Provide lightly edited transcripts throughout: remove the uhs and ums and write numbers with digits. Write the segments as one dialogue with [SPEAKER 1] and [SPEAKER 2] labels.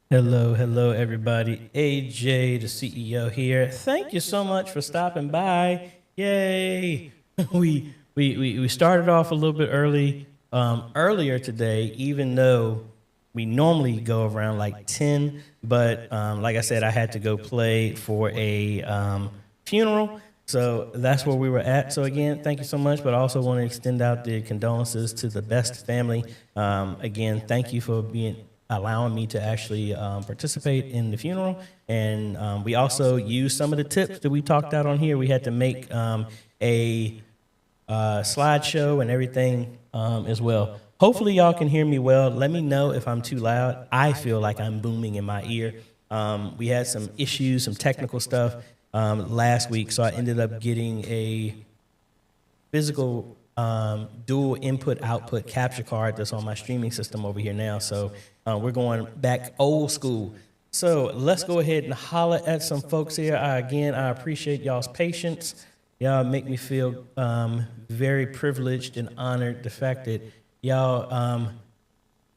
[SPEAKER 1] Hello, hello, everybody. AJ, the CEO here. Thank you so much for stopping by. Yay! We started off a little bit earlier today, even though we normally go around like 10. But like I said, I had to go play for a funeral. So that's where we were at. So again, thank you so much. But I also want to extend out the condolences to the Best family. Again, thank you for allowing me to actually participate in the funeral. And we also used some of the tips that we talked out on here. We had to make a slideshow and everything as well. Hopefully y'all can hear me well. Let me know if I'm too loud. I feel like I'm booming in my ear. We had some issues, some technical stuff last week, so I ended up getting a physical dual input output capture card that's on my streaming system over here now. So we're going back old school. So let's go ahead and holler at some folks here. Again, I appreciate y'all's patience. Y'all make me feel very privileged and honored the fact that y'all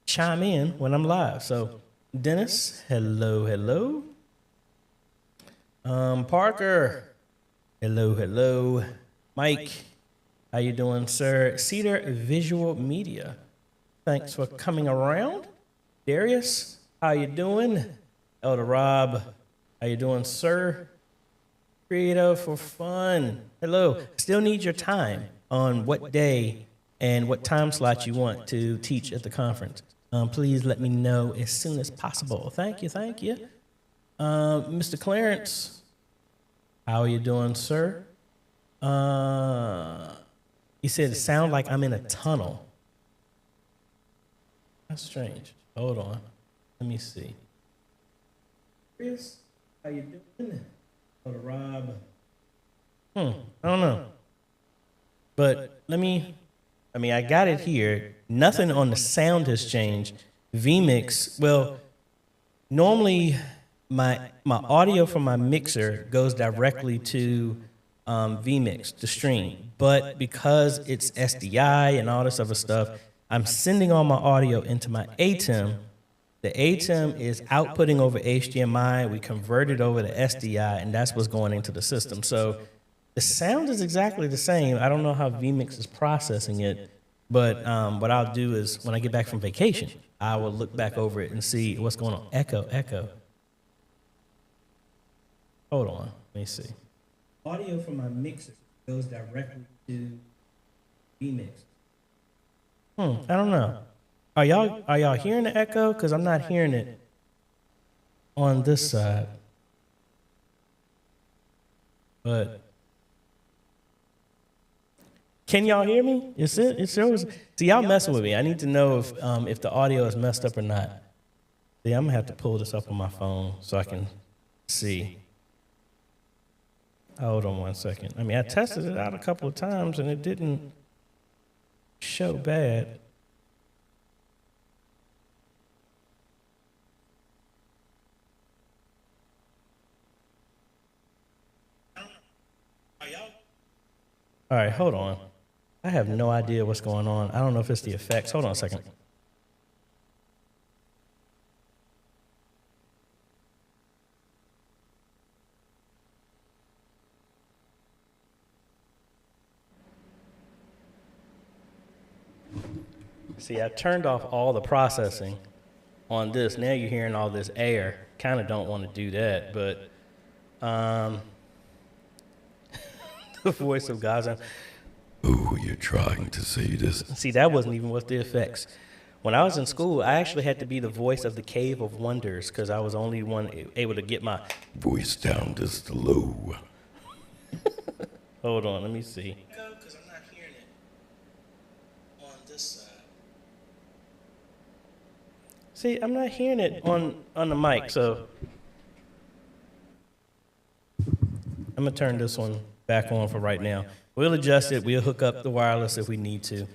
[SPEAKER 1] chime in when I'm live. So Dennis, hello, hello. Parker, hello, hello. Mike, how you doing, sir? Cedar Visual Media, thanks for coming around. Darius, how you doing? Elder Rob, how you doing, sir? Creative for fun, hello. Still need your time on what day and what time slot you want to teach at the conference. Please let me know as soon as possible. Thank you, thank you. Mr. Clarence, how are you doing, sir? He said it sounds like I'm in a tunnel. That's strange. Hold on. Let me see. Chris, how you doing? Or Rob? I don't know. But I got it here. Nothing on the sound has changed. vMix, well, normally my audio from my mixer goes directly to vMix, the stream. But because it's SDI and all this other stuff, I'm sending all my audio into my ATEM. The ATEM is outputting over HDMI. We convert it over to SDI, and that's what's going into the system. So the sound is exactly the same. I don't know how vMix is processing it, but what I'll do is when I get back from vacation, I will look back over it and see what's going on. Echo, echo. Hold on, let me see. Audio from my mixer goes directly to vMix. I don't know. Are y'all hearing the echo? Because I'm not hearing it on this side. But can y'all hear me? It shows. See, y'all messing with me. I need to know if the audio is messed up or not. See, I'm gonna have to pull this up on my phone so I can see. Hold on one second. I tested it out a couple of times and it didn't show bad. All right, hold on. I have no idea what's going on. I don't know if it's the effects. Hold on a second. See, I turned off all the processing on this. Now you're hearing all this air. Kind of don't want to do that, but the voice of Gaza.
[SPEAKER 2] Oh, you're trying to say this.
[SPEAKER 1] See, that wasn't even with the effects. When I was in school, I actually had to be the voice of the Cave of Wonders because I was the only one able to get my
[SPEAKER 2] voice down just low.
[SPEAKER 1] Hold on, let me see. Because I'm not hearing it on this side. See, I'm not hearing it on the mic, so I'm gonna turn this one back on for right now. We'll adjust it. We'll hook up the wireless if we need to.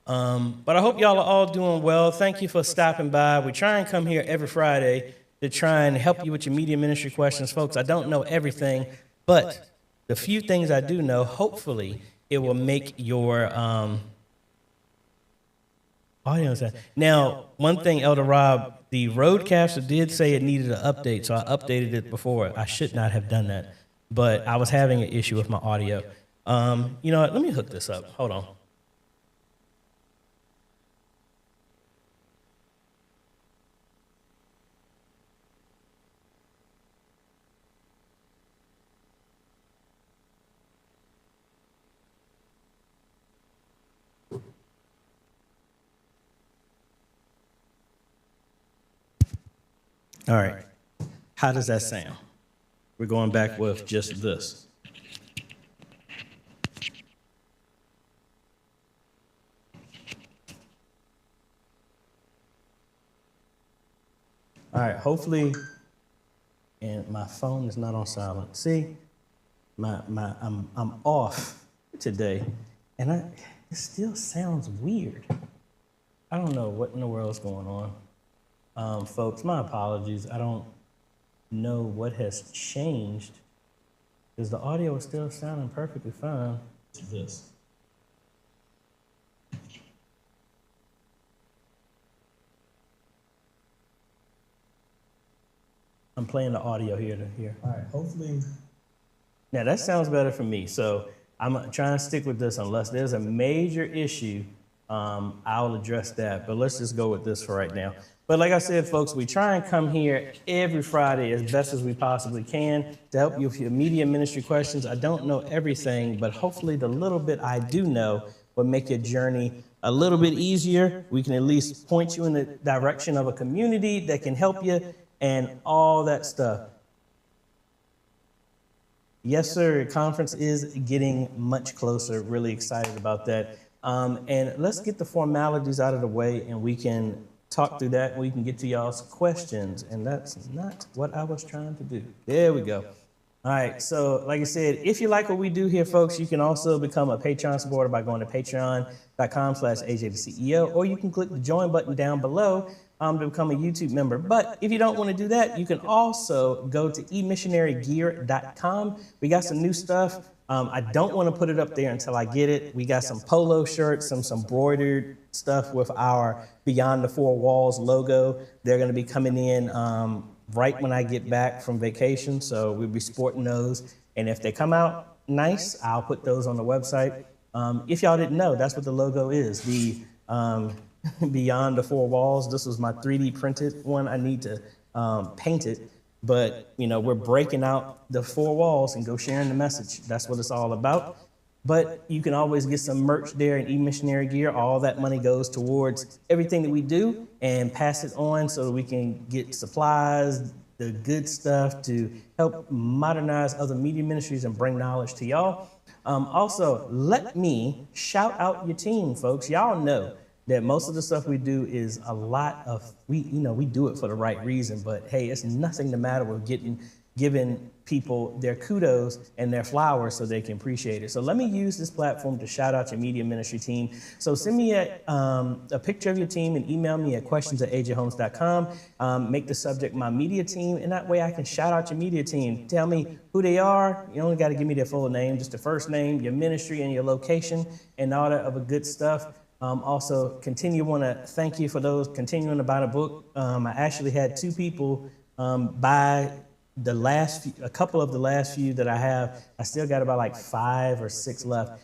[SPEAKER 1] But I hope y'all are all doing well. Thank you for stopping by. We try and come here every Friday to try and help you with your media ministry questions. Folks, I don't know everything, but the few things I do know, hopefully, it will make your audio sound. Now, one thing Elder Rob the roadcaster did say it needed an update, so I updated it before. I should not have done that, but I was having an issue with my audio. You know what? Let me hook this up. Hold on. All right. How does that sound? We're going back with just this. All right, hopefully, and my phone is not on silent. See, I'm off today, and it still sounds weird. I don't know what in the world is going on. Folks, my apologies. I don't know what has changed, because the audio is still sounding perfectly fine. This. I'm playing the audio here to hear. All right, hopefully. Now that sounds better for me. So I'm trying to stick with this unless there's a major issue. I'll address that, but let's just go with this for right now. But like I said, folks, we try and come here every Friday as best as we possibly can to help you with your media ministry questions. I don't know everything, but hopefully the little bit I do know will make your journey a little bit easier. We can at least point you in the direction of a community that can help you and all that stuff. Yes, sir, conference is getting much closer. Really excited about that. And let's get the formalities out of the way and we can talk through that and we can get to y'all's questions. And that's not what I was trying to do. There we go. All right, so like I said, if you like what we do here, folks, you can also become a Patreon supporter by going to patreon.com/AJaytheCEO, or you can click the join button down below to become a YouTube member. But if you don't want to do that, you can also go to emissionarygear.com. We got some new stuff. I don't want to put it up there until I get it. We got some polo shirts, some embroidered stuff with our Beyond the Four Walls logo. They're going to be coming in right when I get back from vacation, so we'll be sporting those. And if they come out nice, I'll put those on the website. If y'all didn't know, that's what the logo is. The Beyond the Four Walls. This was my 3D printed one. I need to paint it, but you know, we're breaking out the four walls and go sharing the message. That's what it's all about. But you can always get some merch there in eMissionary Gear. All that money goes towards everything that we do and pass it on so that we can get supplies, the good stuff to help modernize other media ministries and bring knowledge to y'all. Also, let me shout out your team, folks. Y'all know that most of the stuff we do is a lot of, we do it for the right reason, but hey, it's nothing the matter with giving people their kudos and their flowers so they can appreciate it. So let me use this platform to shout out your media ministry team. So send me a picture of your team and email me at questions@ajhomes.com. Make the subject my media team, and that way I can shout out your media team. Tell me who they are. You only got to give me their full name, just the first name, your ministry, and your location, and all that other good stuff. Also, want to thank you for those continuing to buy the book. I actually had 2 people buy a couple of the last few that I have. I still got about like 5 or 6 left.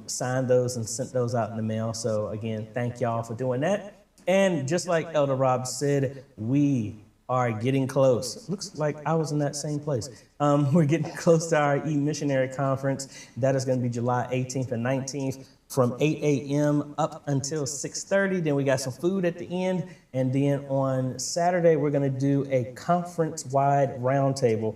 [SPEAKER 1] Signed those and sent those out in the mail. So again, thank y'all for doing that. And just like Elder Rob said, we are getting close. Looks like I was in that same place. We're getting close to our eMissionary Conference. That is going to be July 18th and 19th. From 8 a.m. up until 6:30. Then we got some food at the end. And then on Saturday, we're going to do a conference-wide roundtable.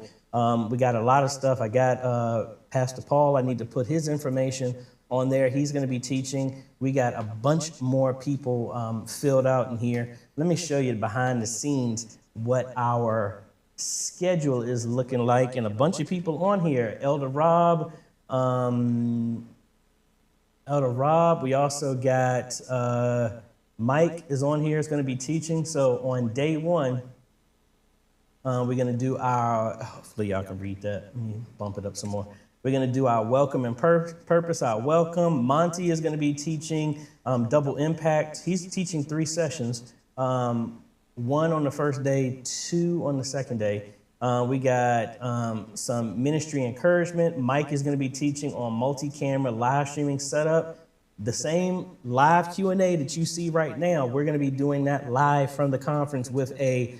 [SPEAKER 1] We got a lot of stuff. I got Pastor Paul. I need to put his information on there. He's going to be teaching. We got a bunch more people filled out in here. Let me show you behind the scenes what our schedule is looking like. And a bunch of people on here. Elder Rob. We also got Mike is on here. Is going to be teaching. So on day 1, we're going to do our, hopefully y'all can read that. Let me bump it up some more. We're going to do our welcome and purpose, our welcome. Monty is going to be teaching double impact. He's teaching 3 sessions. 1 on the first day, 2 on the second day. We got some ministry encouragement. Mike is going to be teaching on multi-camera live streaming setup. The same live Q&A that you see right now, we're going to be doing that live from the conference with a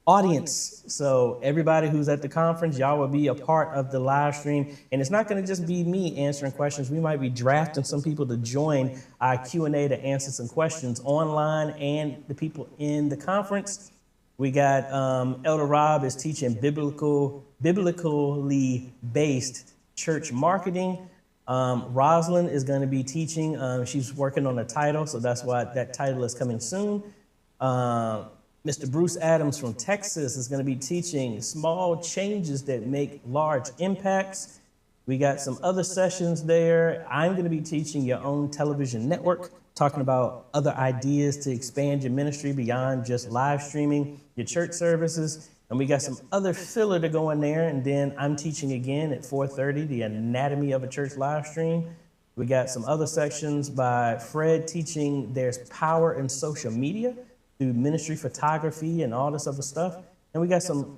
[SPEAKER 1] audience. So everybody who's at the conference, y'all will be a part of the live stream. And it's not going to just be me answering questions. We might be drafting some people to join our Q&A to answer some questions online and the people in the conference. We got Elder Rob is teaching biblically based church marketing. Rosalind is going to be teaching. She's working on a title, so that's why that title is coming soon. Mr. Bruce Adams from Texas is going to be teaching small changes that make large impacts. We got some other sessions there. I'm going to be teaching your own television network, talking about other ideas to expand your ministry beyond just live streaming your church services. And we got some other filler to go in there. And then I'm teaching again at 4:30, the anatomy of a church live stream. We got some other sections by Fred teaching there's power in social media through ministry photography and all this other stuff. And we got some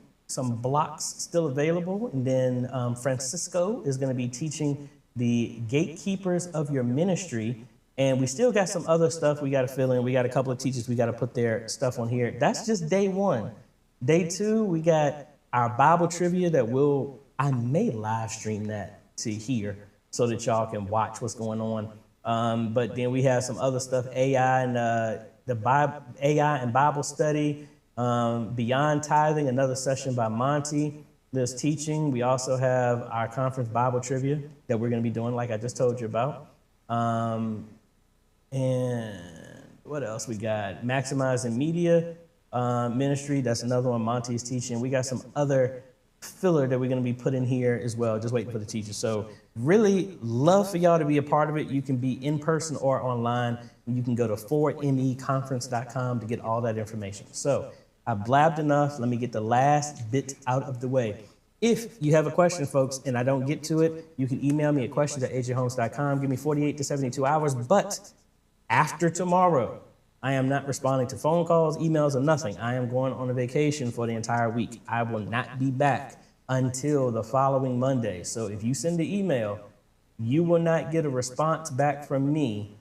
[SPEAKER 1] blocks still available. And then Francisco is going to be teaching the gatekeepers of your ministry. And we still got some other stuff we got to fill in. We got a couple of teachers we got to put their stuff on here. That's just day 1. Day 2, we got our Bible trivia that I may live stream that to here so that y'all can watch what's going on. But then we have some other stuff, AI and Bible study, beyond tithing, another session by Monty. There's teaching. We also have our conference Bible trivia that we're going to be doing, like I just told you about. And what else we got? Maximizing media ministry. That's another one Monty's teaching. We got some other filler that we're going to be putting here as well. Just waiting for the teacher. So really love for y'all to be a part of it. You can be in person or online. You can go to 4meconference.com to get all that information. So I blabbed enough. Let me get the last bit out of the way. If you have a question, folks, and I don't get to it, you can email me at questions@ajholmes.com. Give me 48 to 72 hours. But after tomorrow, I am not responding to phone calls, emails, or nothing. I am going on a vacation for the entire week. I will not be back until the following Monday. So if you send the email, you will not get a response back from me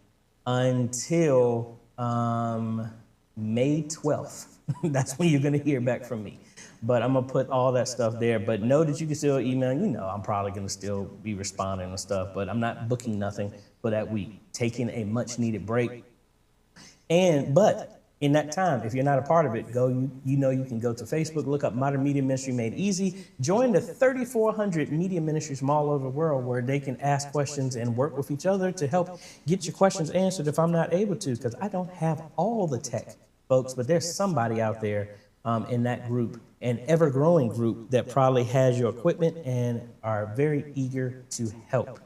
[SPEAKER 1] until May 12th. That's when you're going to hear back from me. But I'm going to put all that stuff there. But know that you can still email. You know I'm probably going to still be responding and stuff. But I'm not booking nothing for that week. Taking a much-needed break. But in that time, if you're not a part of it, you can go to Facebook, look up Modern Media Ministry Made Easy, join the 3,400 media ministries from all over the world where they can ask questions and work with each other to help get your questions answered if I'm not able to, because I don't have all the tech, folks, but there's somebody out there in that group, an ever-growing group that probably has your equipment and are very eager to help.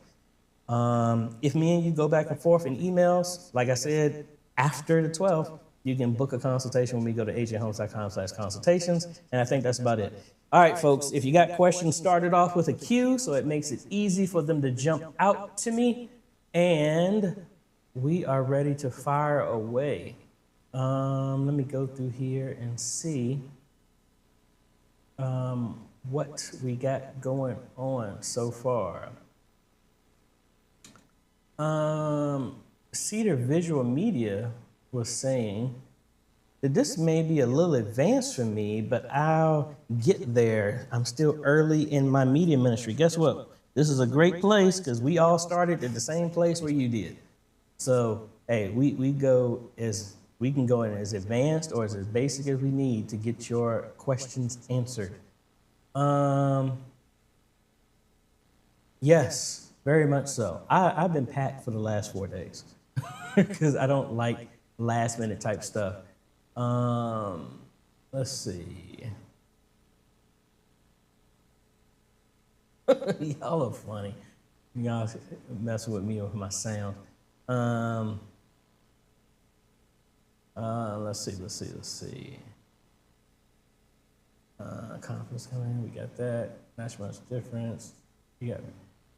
[SPEAKER 1] If me and you go back and forth in emails, like I said, after the 12th, you can book a consultation when we go to ajholmes.com/consultations. And I think that's about it. All right, folks, if you got questions, start it off with a Q so it makes it easy for them to jump out to me. And we are ready to fire away. Let me go through here and see what we got going on so far. Cedar Visual Media was saying that this may be a little advanced for me, but I'll get there. I'm still early in my media ministry. Guess what? This is a great place because we all started at the same place where you did. So, hey, we can go in as advanced or as basic as we need to get your questions answered. Yes, very much so. I've been packed for the last 4 days. Because I don't like last minute type stuff. Let's see. Y'all are funny. Y'all messing with me with my sound. Let's see. Conference coming, we got that. Not much difference.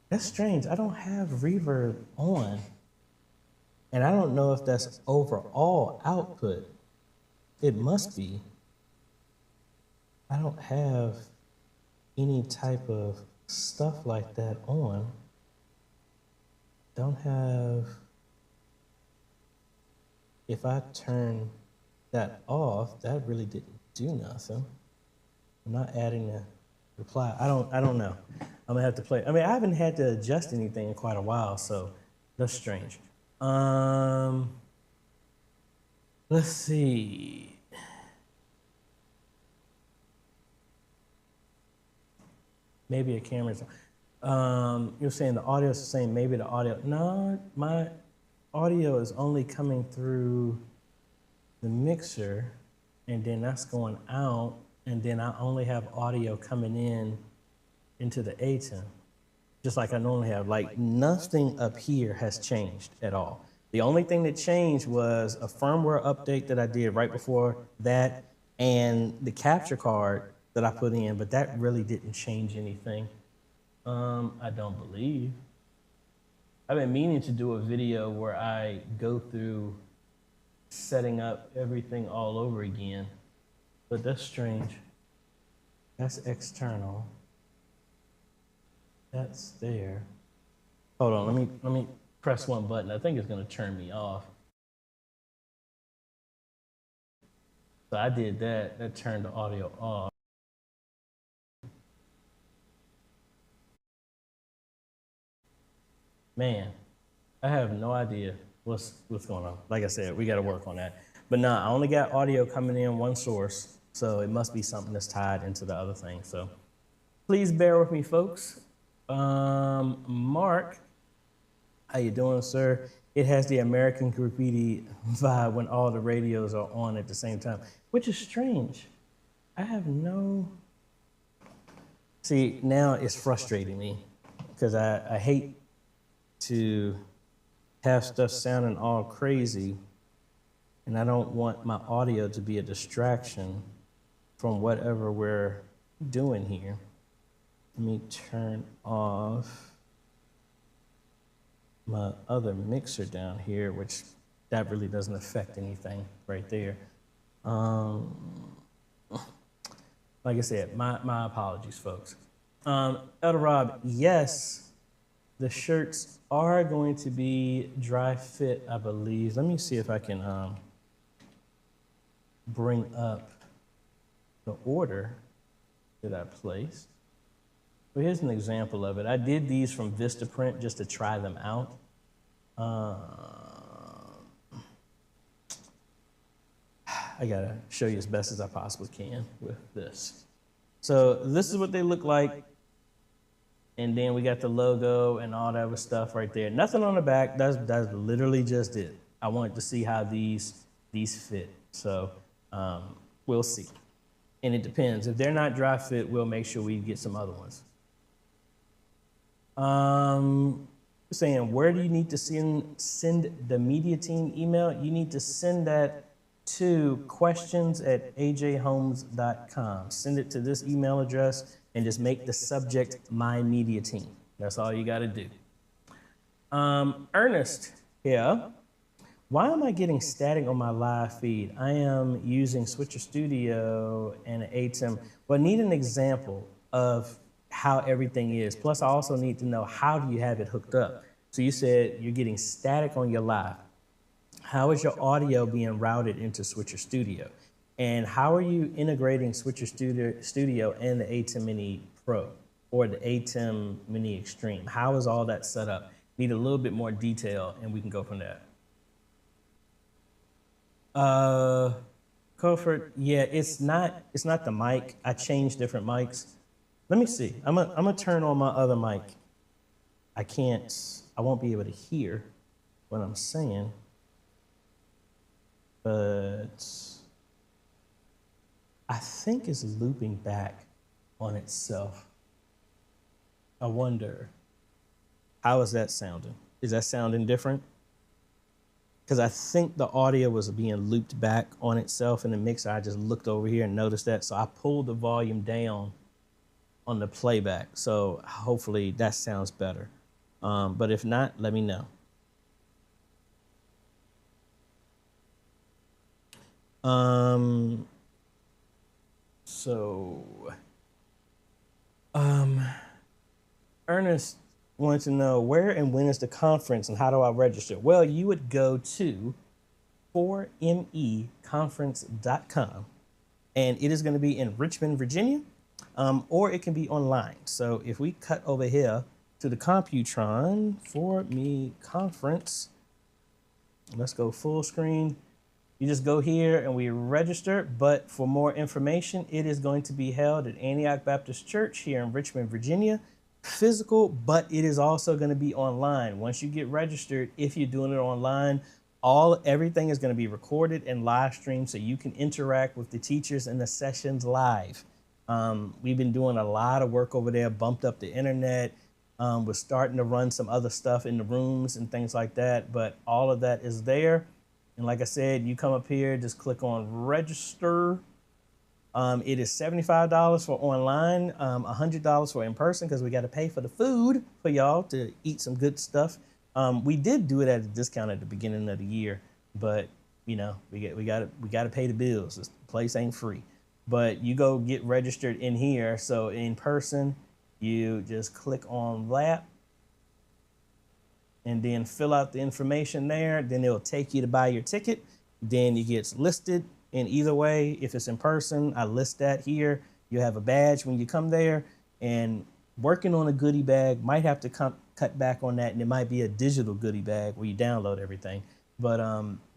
[SPEAKER 1] That's strange. I don't have reverb on. And I don't know if that's overall output. It must be. I don't have any type of stuff like that on. Don't have. If I turn that off, that really didn't do nothing. I'm not adding a reply. I don't know. I'm gonna have to play. I mean, I haven't had to adjust anything in quite a while, so that's strange. Let's see. Maybe a camera's you're saying the audio is the same, maybe the audio. No, my audio is only coming through the mixer, and then that's going out, and then I only have audio coming in into the ATEM, just like I normally have. Like nothing up here has changed at all. The only thing that changed was a firmware update that I did right before that, and the capture card that I put in, but that really didn't change anything. I don't believe. I've been meaning to do a video where I go through setting up everything all over again, but that's strange. That's external. That's there. Hold on, let me press one button. I think it's gonna turn me off. So I did that, that turned the audio off. Man, I have no idea what's going on. Like I said, we got to work on that. But nah, I only got audio coming in one source, so it must be something that's tied into the other thing. So please bear with me, folks. Mark, how you doing, sir? It has the American Graffiti vibe when all the radios are on at the same time, which is strange. I have no. See, now it's frustrating me because I hate to have stuff sounding all crazy, and I don't want my audio to be a distraction from whatever we're doing here. Let me turn off my other mixer down here, which that really doesn't affect anything right there. Like I said, my apologies, folks. Elder Rob, yes, the shirts are going to be dry fit, I believe. Let me see if I can bring up the order that I placed. Well, here's an example of it. I did these from Vistaprint just to try them out. I gotta show you as best as I possibly can with this. So this is what they look like. And then we got the logo and all that other stuff right there. Nothing on the back, that's literally just it. I wanted to see how these fit. So we'll see. And it depends. If they're not dry fit, we'll make sure we get some other ones. Saying, where do you need to send the media team email? You need to send that to questions@ajhomes.com. Send it to this email address and just make the subject my media team. That's all you got to do. Ernest here. Why am I getting static on my live feed? I am using Switcher Studio and an ATEM. Well, I need an example of how everything is. Plus, I also need to know how do you have it hooked up. So you said you're getting static on your live. How is your audio being routed into Switcher Studio? And how are you integrating Switcher Studio and the ATEM Mini Pro or the ATEM Mini Extreme? How is all that set up? Need a little bit more detail and we can go from there. Comfort, yeah, it's not the mic. I changed different mics. Let me see. I'm gonna turn on my other mic. I won't be able to hear what I'm saying, but I think it's looping back on itself. I wonder, how is that sounding? Is that sounding different? Because I think the audio was being looped back on itself in the mixer. I just looked over here and noticed that. So I pulled the volume down on the playback. So hopefully that sounds better. But if not, let me know. Um, so, Ernest wanted to know where and when is the conference and how do I register? Well, you would go to 4meconference.com and it is going to be in Richmond, Virginia, or it can be online. So if we cut over here to the Computron 4Me Conference, let's go full screen. You just go here and we register. But for more information, it is going to be held at Antioch Baptist Church here in Richmond, Virginia. Physical, but it is also going to be online. Once you get registered, if you're doing it online, everything is going to be recorded and live streamed so you can interact with the teachers and the sessions live. We've been doing a lot of work over there, bumped up the internet. We're starting to run some other stuff in the rooms and things like that, but all of that is there. And like I said, you come up here, just click on register. It is $75 for online, $100 for in person because we got to pay for the food for y'all to eat some good stuff. We did do it at a discount at the beginning of the year, but you know we got to pay the bills. This place ain't free. But you go get registered in here. So in person, you just click on that and then fill out the information there. Then it'll take you to buy your ticket. Then you get listed. And either way, if it's in person, I list that here. You have a badge when you come there, and working on a goodie bag might have to cut back on that, and it might be a digital goodie bag where you download everything. But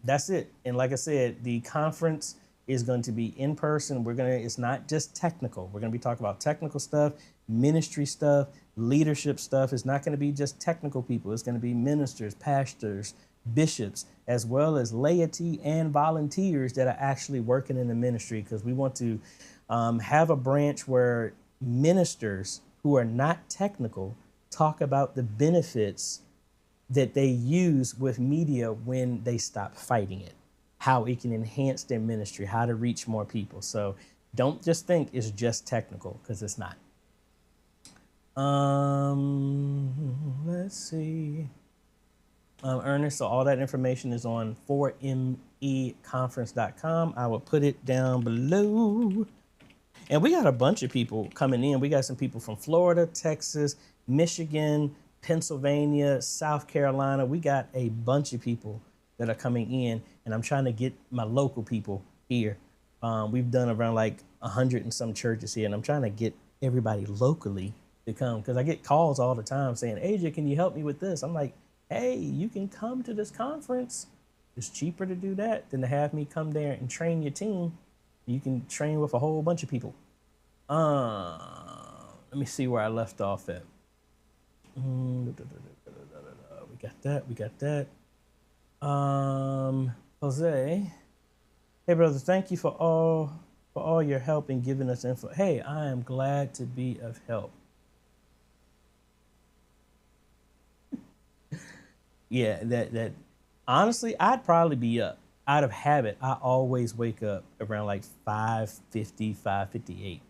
[SPEAKER 1] that's it. And like I said, the conference is going to be in person. It's not just technical. We're going to be talking about technical stuff, ministry stuff, leadership stuff. It's not going to be just technical people. It's going to be ministers, pastors, bishops, as well as laity and volunteers that are actually working in the ministry, because we want to have a branch where ministers who are not technical talk about the benefits that they use with media when they stop fighting it, how it can enhance their ministry, how to reach more people. So don't just think it's just technical, because it's not. Let's see. Ernest, so all that information is on 4meconference.com. I will put it down below. And we got a bunch of people coming in. We got some people from Florida, Texas, Michigan, Pennsylvania, South Carolina. We got a bunch of people that are coming in, and I'm trying to get my local people here. We've done around like 100 and some churches here, and I'm trying to get everybody locally to come, because I get calls all the time saying, AJ, can you help me with this? I'm like, hey, you can come to this conference. It's cheaper to do that than to have me come there and train your team. You can train with a whole bunch of people. Let me see where I left off at. We got that. We got that. Jose. Hey, brother, thank you for all your help in giving us info. Hey, I am glad to be of help. Yeah, that honestly, I'd probably be up. Out of habit, I always wake up around like 5:50, 5:58.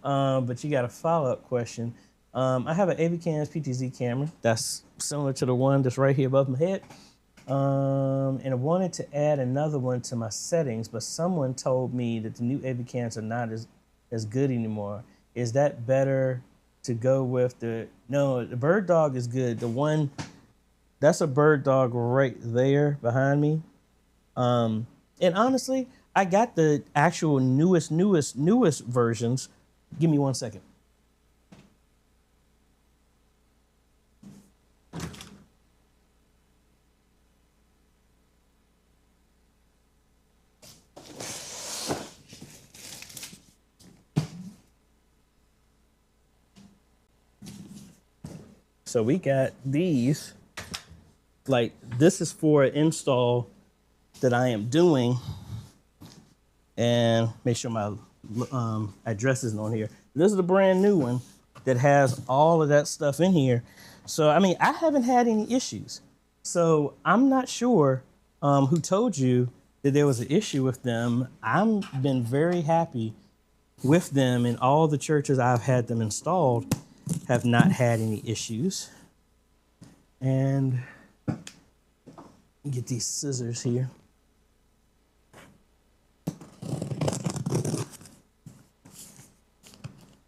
[SPEAKER 1] But you got a follow-up question. I have an AVCAM's PTZ camera that's similar to the one that's right here above my head. And I wanted to add another one to my settings, but someone told me that the new AVCAMs are not as good anymore. Is that better to go with no, the bird dog is good. The one, that's a bird dog right there behind me. And honestly, I got the actual newest versions. Give me 1 second. So we got these, like this is for an install that I am doing, and make sure my address isn't on here. This is the brand new one that has all of that stuff in here. So, I mean, I haven't had any issues. So I'm not sure who told you that there was an issue with them. I've been very happy with them, and all the churches I've had them installed have not had any issues. And get these scissors here.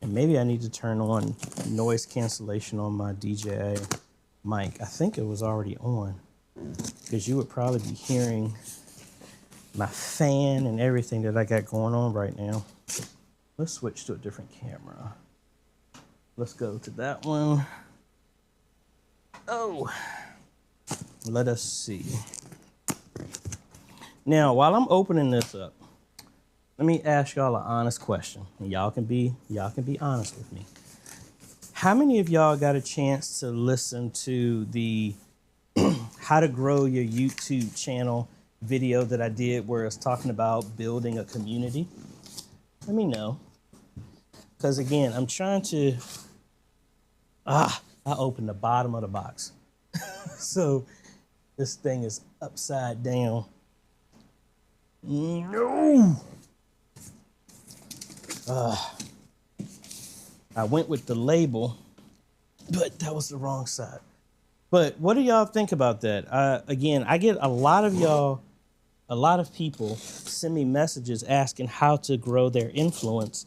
[SPEAKER 1] Maybe I need to turn on noise cancellation on my DJI mic. I think it was already on, because you would probably be hearing my fan and everything that I got going on right now. Let's switch to a different camera. Let's go to that one. Oh, let us see. Now, while I'm opening this up, let me ask y'all an honest question, and y'all can be honest with me. How many of y'all got a chance to listen to the how to grow your YouTube channel video that I did, where it's talking about building a community? Let me know. Because again, I'm trying to, I opened the bottom of the box. So this thing is upside down. No. I went with the label, but that was the wrong side. But what do y'all think about that? Again, I get a lot of people send me messages asking how to grow their influence.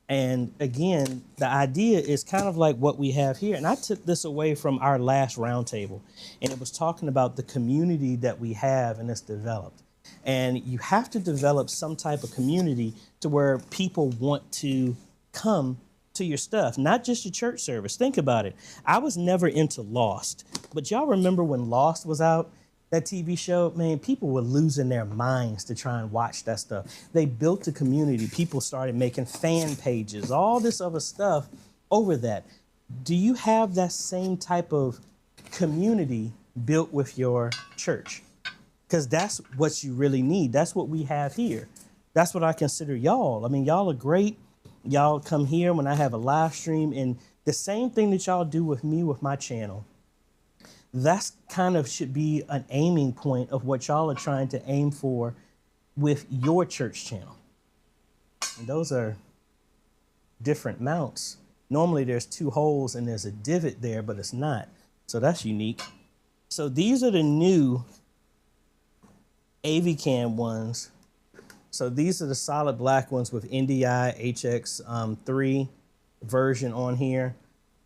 [SPEAKER 1] And again, the idea is kind of like what we have here. And I took this away from our last roundtable, and it was talking about the community that we have and it's developed. And you have to develop some type of community to where people want to come to your stuff, not just your church service. Think about it. I was never into Lost, but y'all remember when Lost was out? That TV show, man, people were losing their minds to try and watch that stuff. They built a community. People started making fan pages, all this other stuff over that. Do you have that same type of community built with your church? Because that's what you really need. That's what we have here. That's what I consider y'all. I mean, y'all are great. Y'all come here when I have a live stream, and the same thing that y'all do with me with my channel. That's kind of should be an aiming point of what y'all are trying to aim for with your church channel. And those are different mounts. Normally there's 2 holes and there's a divot there, but it's not. So that's unique. So these are the new AVCam ones. So these are the solid black ones with NDI HX3 version on here.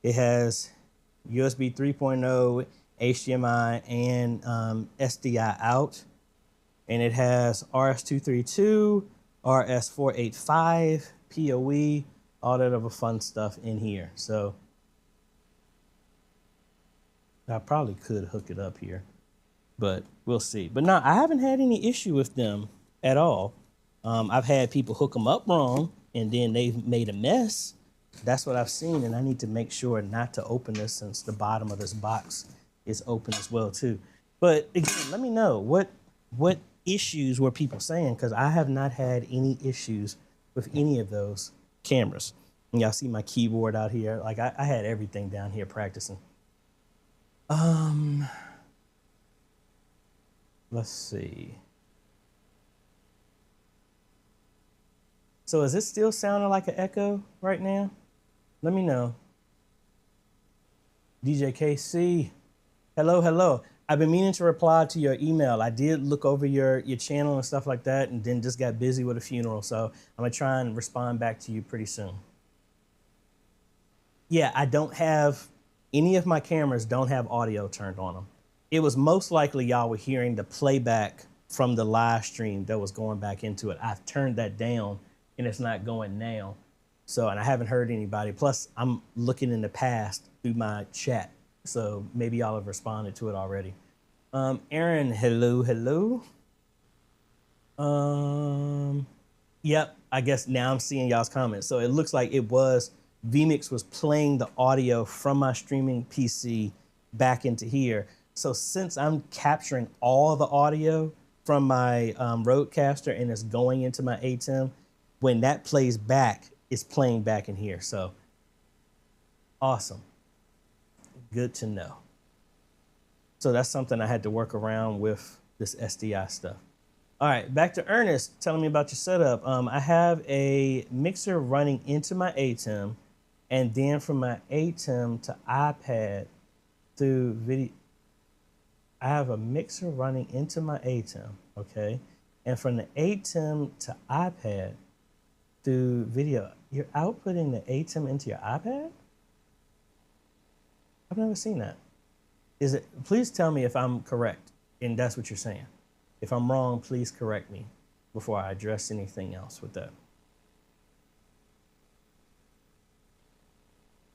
[SPEAKER 1] It has USB 3.0, HDMI, and SDI out. And it has RS-232, RS-485, PoE, all that other fun stuff in here. So I probably could hook it up here, but we'll see. But no, I haven't had any issue with them at all. I've had people hook them up wrong, and then they've made a mess. That's what I've seen, and I need to make sure not to open this since the bottom of this box is open as well too. But again, let me know what issues were people saying, because I have not had any issues with any of those cameras. And y'all see my keyboard out here. Like I had everything down here practicing. Let's see. So is it still sounding like an echo right now? Let me know. DJKC, hello. I've been meaning to reply to your email. I did look over your channel and stuff like that, and then just got busy with a funeral. So I'm gonna try and respond back to you pretty soon. Yeah, I don't have, any of my cameras don't have audio turned on them. It was most likely y'all were hearing the playback from the live stream that was going back into it. I've turned that down and it's not going now. So, and I haven't heard anybody. Plus, I'm looking in the past through my chat. So maybe y'all have responded to it already. Aaron, hello. Yep, I guess now I'm seeing y'all's comments. So it looks like it was, vMix was playing the audio from my streaming PC back into here. So since I'm capturing all the audio from my Rodecaster and it's going into my ATEM, when that plays back, it's playing back in here. So awesome. Good to know. So that's something I had to work around with this SDI stuff. All right, back to Ernest telling me about your setup. I have a mixer running into my ATEM, and then from my ATEM to iPad through video. I have a mixer running into my ATEM, okay? And from the ATEM to iPad through video. You're outputting the ATEM into your iPad? I've never seen that. Is it? Please tell me if I'm correct, and that's what you're saying. If I'm wrong, please correct me before I address anything else with that.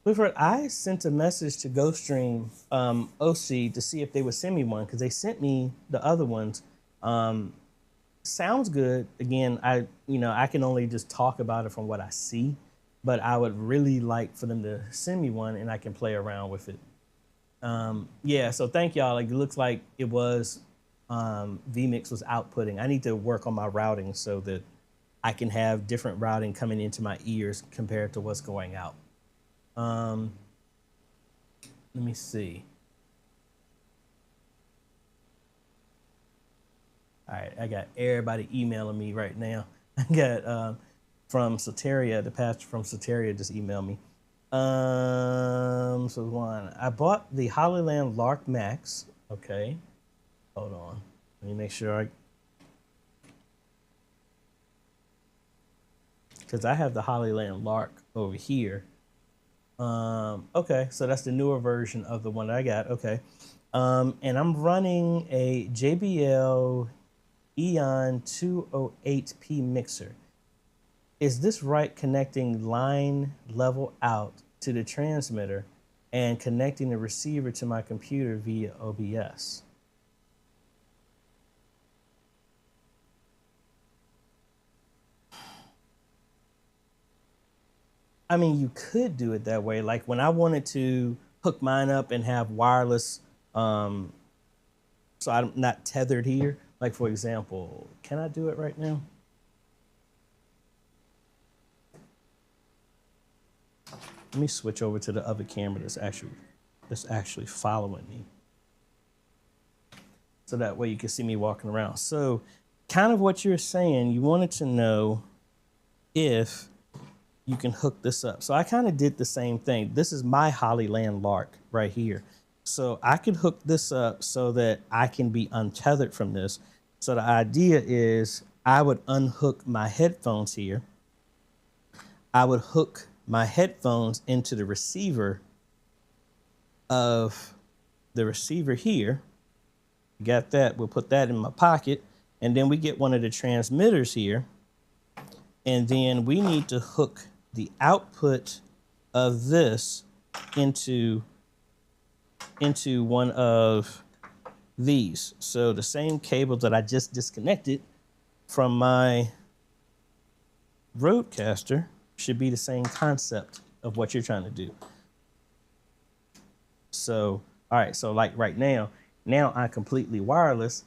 [SPEAKER 1] Clifford, I sent a message to GoStream OC to see if they would send me one because they sent me the other ones. Sounds good. Again, I can only just talk about it from what I see, but I would really like for them to send me one and I can play around with it. Yeah, so thank y'all. Like, it looks like it was vMix was outputting. I need to work on my routing so that I can have different routing coming into my ears compared to what's going out. Let me see. All right, I got everybody emailing me right now. I got from Soteria, the pastor from Soteria just emailed me. So one, I bought the Hollyland Lark Max. Okay, hold on. Let me make sure because I have the Hollyland Lark over here. Okay, so that's the newer version of the one that I got. Okay, and I'm running a JBL Eon 208p mixer. Is this right, connecting line level out to the transmitter and connecting the receiver to my computer via OBS? I mean, you could do it that way. Like when I wanted to hook mine up and have wireless, so I'm not tethered here. Like for example, can I do it right now? Let me switch over to the other camera that's actually following me. So that way you can see me walking around. So kind of what you're saying, you wanted to know if you can hook this up. So I kind of did the same thing. This is my Hollyland Lark right here. So I could hook this up so that I can be untethered from this. So the idea is I would unhook my headphones here. I would hook my headphones into the receiver of the receiver here. Got that. We'll put that in my pocket. And then we get one of the transmitters here. And then we need to hook the output of this into one of these. So the same cable that I just disconnected from my Rodecaster should be the same concept of what you're trying to do. So, all right, so like right now I'm completely wireless.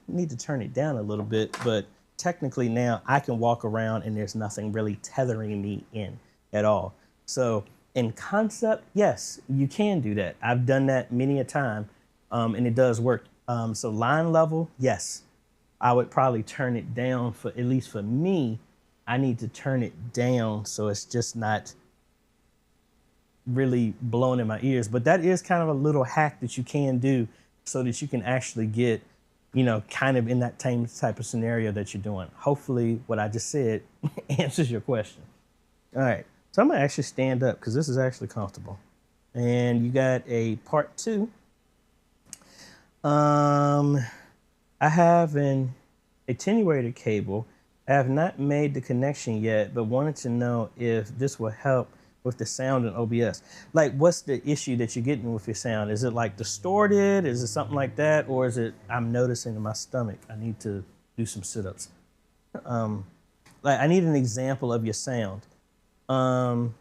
[SPEAKER 1] Need to turn it down a little bit, but technically now I can walk around and there's nothing really tethering me in at all. So in concept, yes, you can do that. I've done that many a time, and it does work. So line level, yes, I would probably turn it down for, at least for me, I need to turn it down so it's just not really blowing in my ears. But that is kind of a little hack that you can do so that you can actually get, you know, kind of in that same type of scenario that you're doing. Hopefully what I just said answers your question. All right, so I'm gonna actually stand up because this is actually comfortable. And you got a part 2. I have an attenuator cable. I have not made the connection yet, but wanted to know if this will help with the sound in OBS. Like, what's the issue that you're getting with your sound? Is it like distorted? Is it something like that? Or is it, I'm noticing in my stomach, I need to do some sit-ups. Like, I need an example of your sound. Of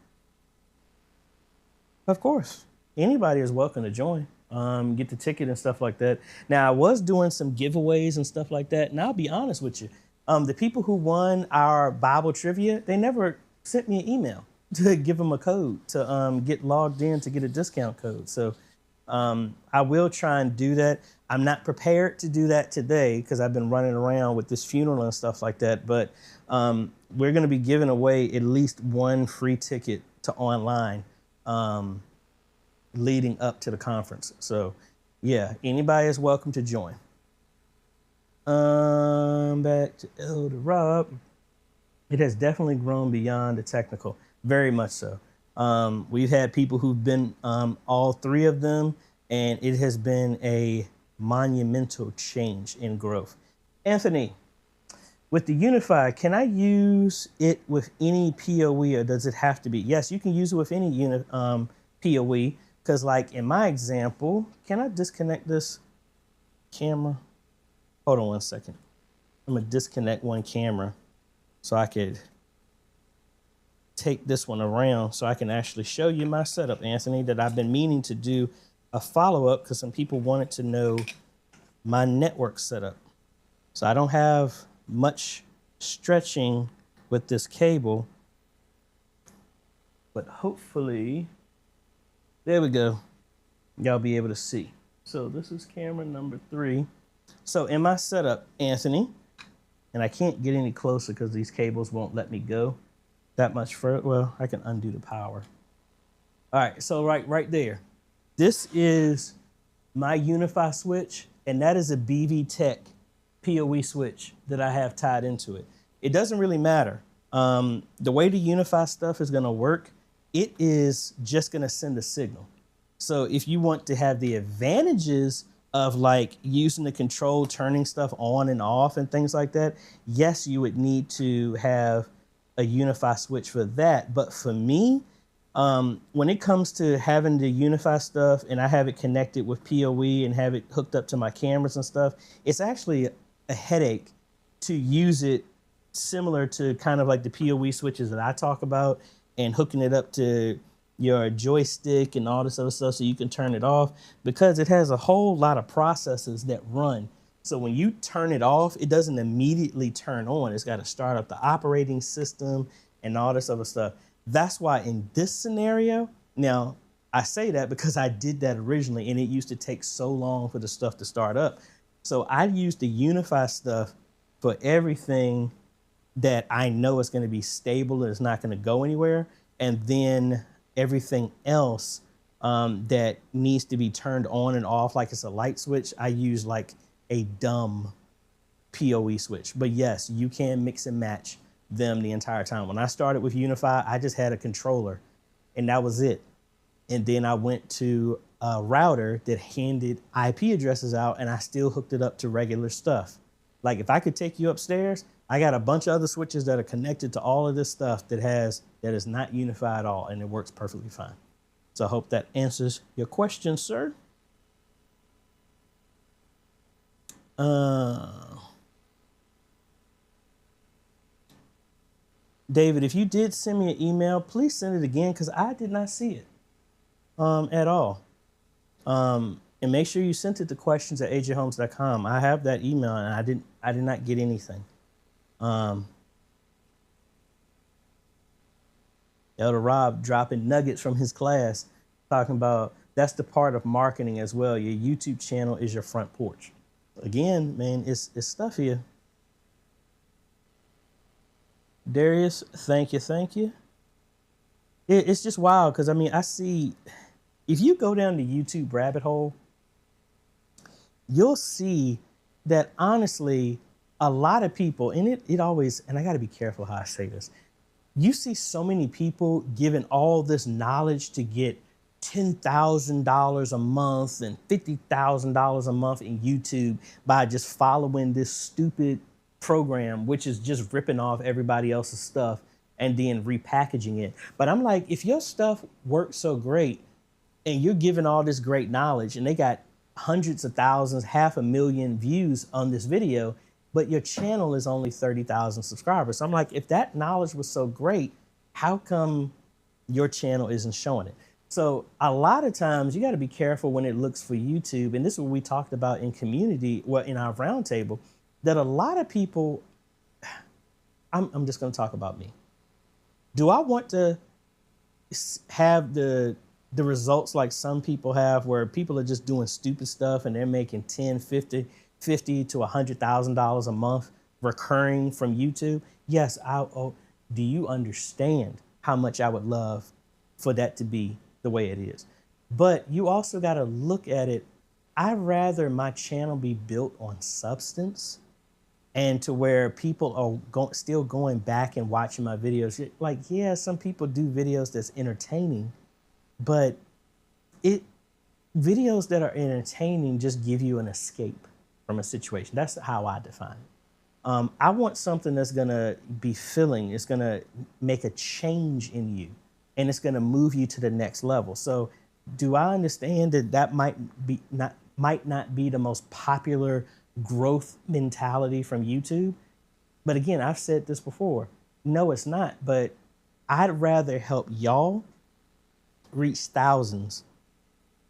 [SPEAKER 1] course, anybody is welcome to join. Get the ticket and stuff like that. Now, I was doing some giveaways and stuff like that, and I'll be honest with you. The people who won our Bible trivia, they never sent me an email to give them a code to get logged in to get a discount code. So I will try and do that. I'm not prepared to do that today because I've been running around with this funeral and stuff like that. But we're going to be giving away at least one free ticket to online leading up to the conference. So yeah, anybody is welcome to join. Back to Elder Rob. It has definitely grown beyond the technical, very much so. We've had people who've been all three of them, and it has been a monumental change in growth. Anthony, with the Unify, can I use it with any PoE, or does it have to be? Yes, you can use it with any PoE, because like in my example, can I disconnect this camera? Hold on one second. I'm gonna disconnect one camera so I could take this one around so I can actually show you my setup, Anthony, that I've been meaning to do a follow-up because some people wanted to know my network setup. So I don't have much stretching with this cable, but hopefully, there we go. Y'all be able to see. So this is camera number 3. So in my setup, Anthony, and I can't get any closer because these cables won't let me go that much further. Well, I can undo the power. All right, so right there. This is my Unify switch, and that is a BV Tech PoE switch that I have tied into it. It doesn't really matter. The way the Unify stuff is gonna work, it is just gonna send a signal. So if you want to have the advantages of like using the control, turning stuff on and off and things like that, yes, you would need to have a Unify switch for that. But for me, when it comes to having the Unify stuff and I have it connected with PoE and have it hooked up to my cameras and stuff, it's actually a headache to use it similar to kind of like the PoE switches that I talk about and hooking it up to your joystick and all this other stuff so you can turn it off, because it has a whole lot of processes that run. So when you turn it off, it doesn't immediately turn on. It's got to start up the operating system and all this other stuff. That's why in this scenario, now I say that because I did that originally and it used to take so long for the stuff to start up. So I use the Unify stuff for everything that I know is going to be stable and it's not going to go anywhere. And then everything else that needs to be turned on and off, like it's a light switch, I use like a dumb PoE switch. But yes, you can mix and match them the entire time. When I started with Unify, I just had a controller and that was it. And then I went to a router that handed IP addresses out and I still hooked it up to regular stuff. Like if I could take you upstairs, I got a bunch of other switches that are connected to all of this stuff that is not Unify at all, and it works perfectly fine. So I hope that answers your question, sir. David, if you did send me an email, please send it again because I did not see it at all. And make sure you sent it to questions@ajhomes.com. I have that email and I did not get anything. Elder Rob dropping nuggets from his class, talking about that's the part of marketing as well. Your YouTube channel is your front porch. Again, man, it's stuff here. Darius, thank you. It's just wild because I mean, I see, if you go down the YouTube rabbit hole, you'll see that honestly, a lot of people, and it always, and I got to be careful how I say this, you see so many people giving all this knowledge to get $10,000 a month and $50,000 a month in YouTube by just following this stupid program, which is just ripping off everybody else's stuff and then repackaging it. But I'm like, if your stuff works so great and you're giving all this great knowledge and they got hundreds of thousands, 500,000 views on this video, but your channel is only 30,000 subscribers. So I'm like, if that knowledge was so great, how come your channel isn't showing it? So a lot of times you got to be careful when it looks for YouTube. And this is what we talked about in community, well, in our roundtable, that a lot of people, I'm just going to talk about me. Do I want to have the results like some people have, where people are just doing stupid stuff and they're making 10, 50 to $100,000 a month recurring from YouTube? Yes, do you understand how much I would love for that to be the way it is? But you also got to look at it. I'd rather my channel be built on substance and to where people are still going back and watching my videos. Like, yeah, some people do videos that's entertaining, but videos that are entertaining just give you an escape from a situation. That's how I define it. I want something that's gonna be filling. It's gonna make a change in you, and it's gonna move you to the next level. So, do I understand that might not be the most popular growth mentality from YouTube? But again, I've said this before. No, it's not. But I'd rather help y'all reach thousands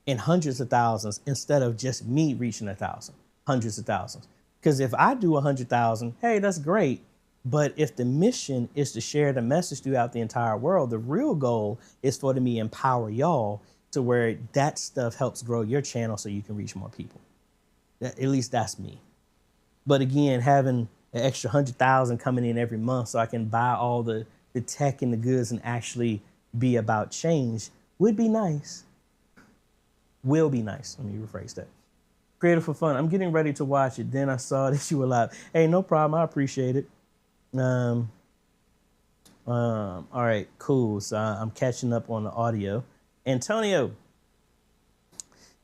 [SPEAKER 1] and hundreds of thousands instead of just me reaching 1,000, hundreds of thousands. Because if I do 100,000, hey, that's great. But if the mission is to share the message throughout the entire world, the real goal is for me to empower y'all to where that stuff helps grow your channel so you can reach more people. At least that's me. But again, having an extra 100,000 coming in every month so I can buy all the tech and the goods and actually be about change would be nice. Will be nice. Let me rephrase that. Creative for fun. I'm getting ready to watch it. Then I saw that you were live. Hey, no problem. I appreciate it. All right, cool. So I'm catching up on the audio. Antonio.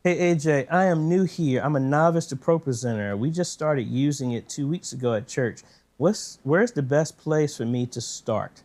[SPEAKER 1] Hey, AJ, I am new here. I'm a novice to ProPresenter. We just started using it 2 weeks ago at church. Where's the best place for me to start?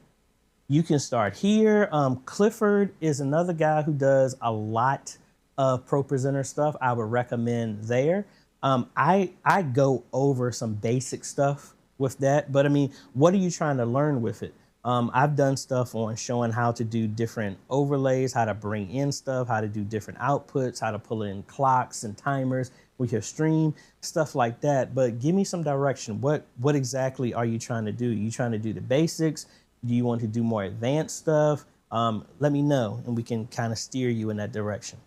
[SPEAKER 1] You can start here. Clifford is another guy who does a lot of ProPresenter stuff. I would recommend there. I go over some basic stuff with that, but I mean, what are you trying to learn with it? I've done stuff on showing how to do different overlays, how to bring in stuff, how to do different outputs, how to pull in clocks and timers with your stream, stuff like that. But give me some direction. What exactly are you trying to do? Are you trying to do the basics? Do you want to do more advanced stuff? Let me know and we can kind of steer you in that direction.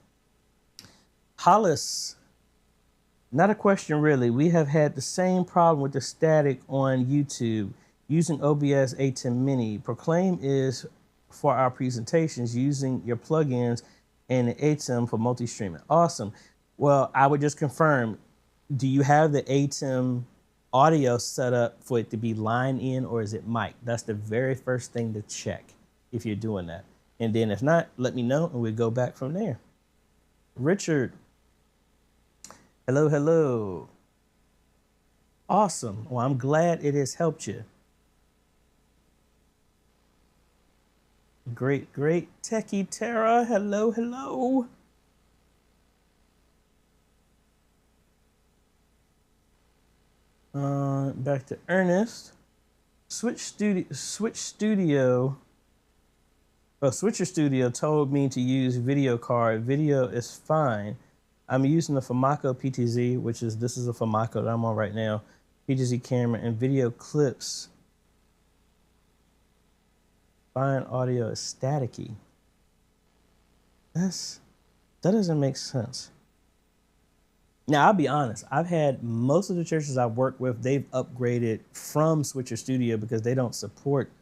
[SPEAKER 1] Hollis, not a question really. We have had the same problem with the static on YouTube. Using OBS A10 Mini. Proclaim is for our presentations using your plugins and the ATEM for multi-streaming. Awesome. Well, I would just confirm, do you have the ATEM audio set up for it to be line in or is it mic? That's the very first thing to check if you're doing that. And then if not, let me know and we'll go back from there. Richard. Hello, hello. Awesome. Well, I'm glad it has helped you. Great, great. Techie Terra, hello, hello. Back to Ernest. Switcher Studio told me to use video card. Video is fine. I'm using the Famaco PTZ, this is a Famaco that I'm on right now. PTZ camera and video clips. Fine audio is staticky. That doesn't make sense. Now, I'll be honest. I've had most of the churches I've worked with, they've upgraded from Switcher Studio because they don't support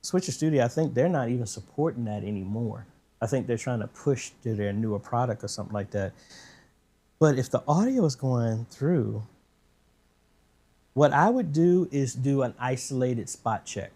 [SPEAKER 1] Switcher Studio. I think they're not even supporting that anymore. I think they're trying to push to their newer product or something like that. But if the audio is going through, what I would do is do an isolated spot check.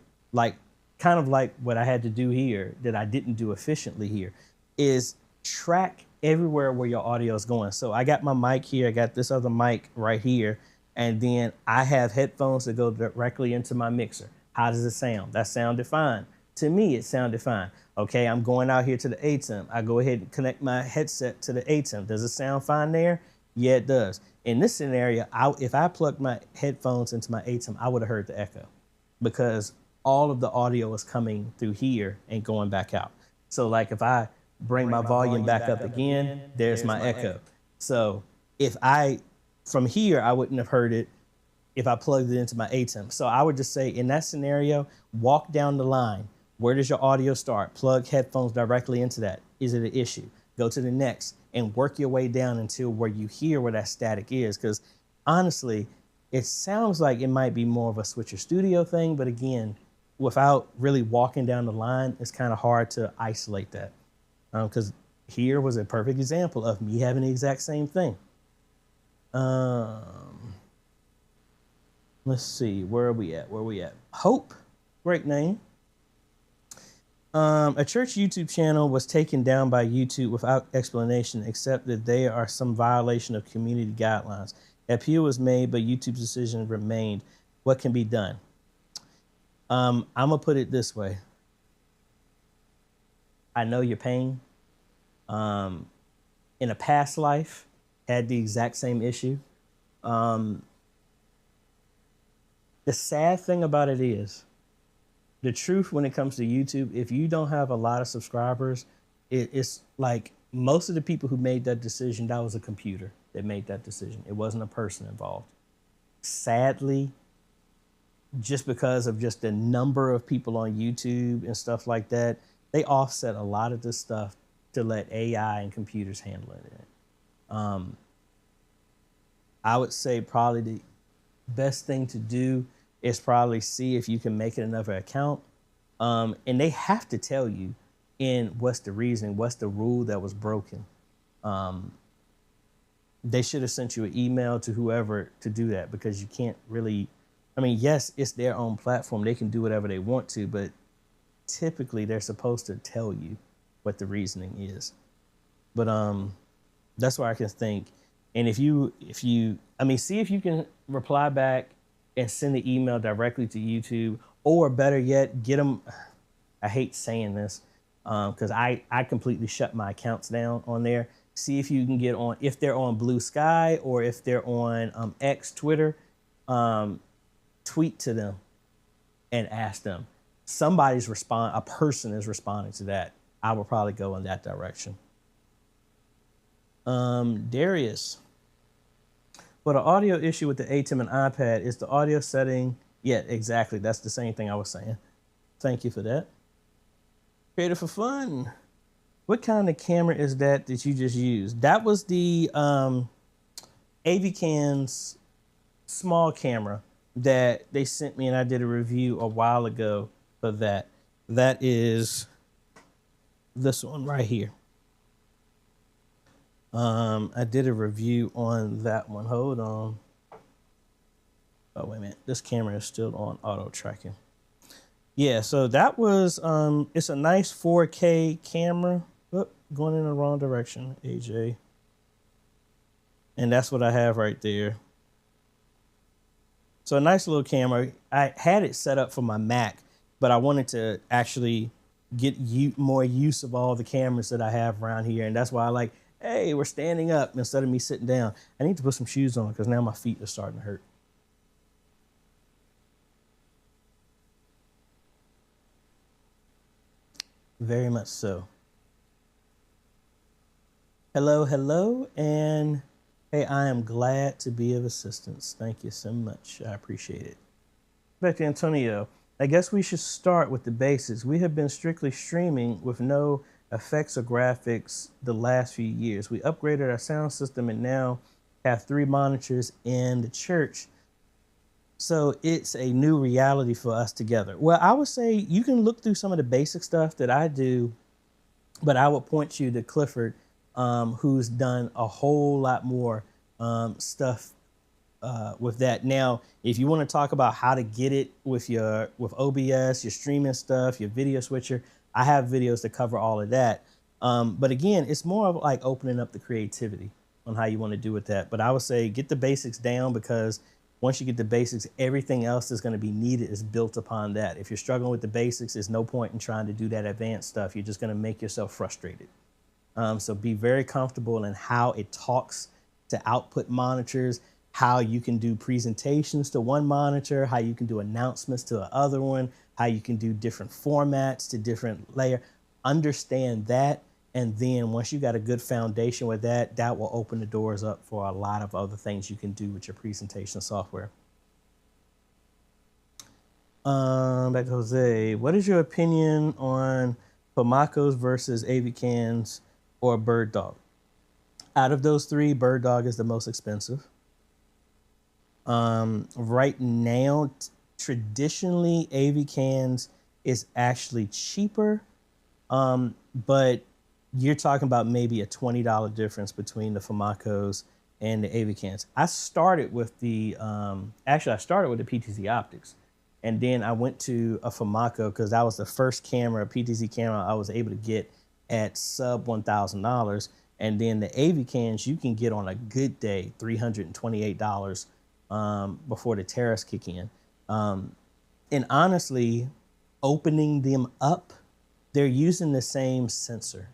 [SPEAKER 1] Kind of like what I had to do here that I didn't do efficiently here, is track everywhere where your audio is going. So I got my mic here, I got this other mic right here, and then I have headphones that go directly into my mixer. How does it sound? That sounded fine. To me, it sounded fine. Okay, I'm going out here to the ATEM. I go ahead and connect my headset to the ATEM. Does it sound fine there? Yeah, it does. In this scenario, if I plugged my headphones into my ATEM, I would have heard the echo because all of the audio is coming through here and going back out. So like if I bring my volume back up again, there's my echo. So from here, I wouldn't have heard it if I plugged it into my ATEM. So I would just say in that scenario, walk down the line. Where does your audio start? Plug headphones directly into that. Is it an issue? Go to the next and work your way down until where you hear where that static is. Because honestly, it sounds like it might be more of a Switcher Studio thing, but again, without really walking down the line, it's kind of hard to isolate that. Because here was a perfect example of me having the exact same thing. Let's see, where are we at? Hope, great name. A church YouTube channel was taken down by YouTube without explanation, except that they are some violation of community guidelines. Appeal was made, but YouTube's decision remained. What can be done? I'm gonna put it this way. I know your pain. In a past life, had the exact same issue. The sad thing about it is, the truth when it comes to YouTube, if you don't have a lot of subscribers, it's like most of the people who made that decision, that was a computer that made that decision. It wasn't a person involved. Sadly, just because of just the number of people on YouTube and stuff like that, they offset a lot of this stuff to let AI and computers handle it. I would say probably the best thing to do is probably see if you can make it another account. And they have to tell you in what's the reason, what's the rule that was broken. They should have sent you an email to whoever to do that, because you can't really, I mean, yes, it's their own platform. They can do whatever they want to, but typically they're supposed to tell you what the reasoning is. But that's why I can think. And if you, I mean, see if you can reply back and send the email directly to YouTube, or better yet, get them. I hate saying this because I completely shut my accounts down on there. See if you can get on, if they're on Blue Sky or if they're on X, Twitter, tweet to them and ask them. A person is responding to that. I will probably go in that direction. Darius. But an audio issue with the ATEM and iPad is the audio setting. Yeah, exactly. That's the same thing I was saying. Thank you for that. Created for fun. What kind of camera is that you just used? That was the AVCan's small camera that they sent me, and I did a review a while ago for that. That is this one right here. I did a review on that one. Hold on. Oh, wait a minute. This camera is still on auto tracking. Yeah, so that was, it's a nice 4K camera. Oh, going in the wrong direction, AJ. And that's what I have right there. So a nice little camera. I had it set up for my Mac, but I wanted to actually get more use of all the cameras that I have around here. And that's why I like, hey, we're standing up instead of me sitting down. I need to put some shoes on because now my feet are starting to hurt. Very much so. Hello, hello, and hey, I am glad to be of assistance. Thank you so much. I appreciate it. Back to Antonio. I guess we should start with the basics. We have been strictly streaming with no effects or graphics the last few years. We upgraded our sound system and now have 3 monitors in the church. So it's a new reality for us together. Well, I would say you can look through some of the basic stuff that I do, but I would point you to Clifford, who's done a whole lot more stuff with that. Now, if you want to talk about how to get it with OBS, your streaming stuff, your video switcher, I have videos that cover all of that. But again, it's more of like opening up the creativity on how you want to do with that. But I would say get the basics down, because once you get the basics, everything else that's going to be needed is built upon that. If you're struggling with the basics, there's no point in trying to do that advanced stuff. You're just going to make yourself frustrated. So be very comfortable in how it talks to output monitors, how you can do presentations to one monitor, how you can do announcements to the other one, how you can do different formats to different layer. Understand that. And then once you got a good foundation with that, that will open the doors up for a lot of other things you can do with your presentation software. Back to Jose. What is your opinion on Pomacos versus AVCans or Bird Dog? Out of those 3, Bird Dog is the most expensive. Right now, traditionally, AVCans is actually cheaper, but you're talking about maybe a $20 difference between the Pomacos and the AV cans. I started with the actually I started with the PTZ optics, and then I went to a Famaco because that was the first camera, PTZ camera I was able to get at sub $1,000. And then the AV cans you can get on a good day $328 before the tariffs kick in. And honestly, opening them up, they're using the same sensor.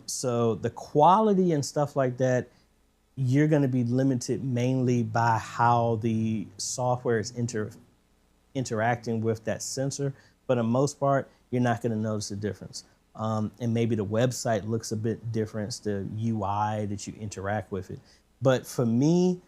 [SPEAKER 1] So the quality and stuff like that, you're going to be limited mainly by how the software is interacting with that sensor. But in most part, you're not going to notice a difference. And maybe the website looks a bit different, the UI that you interact with it. But for me,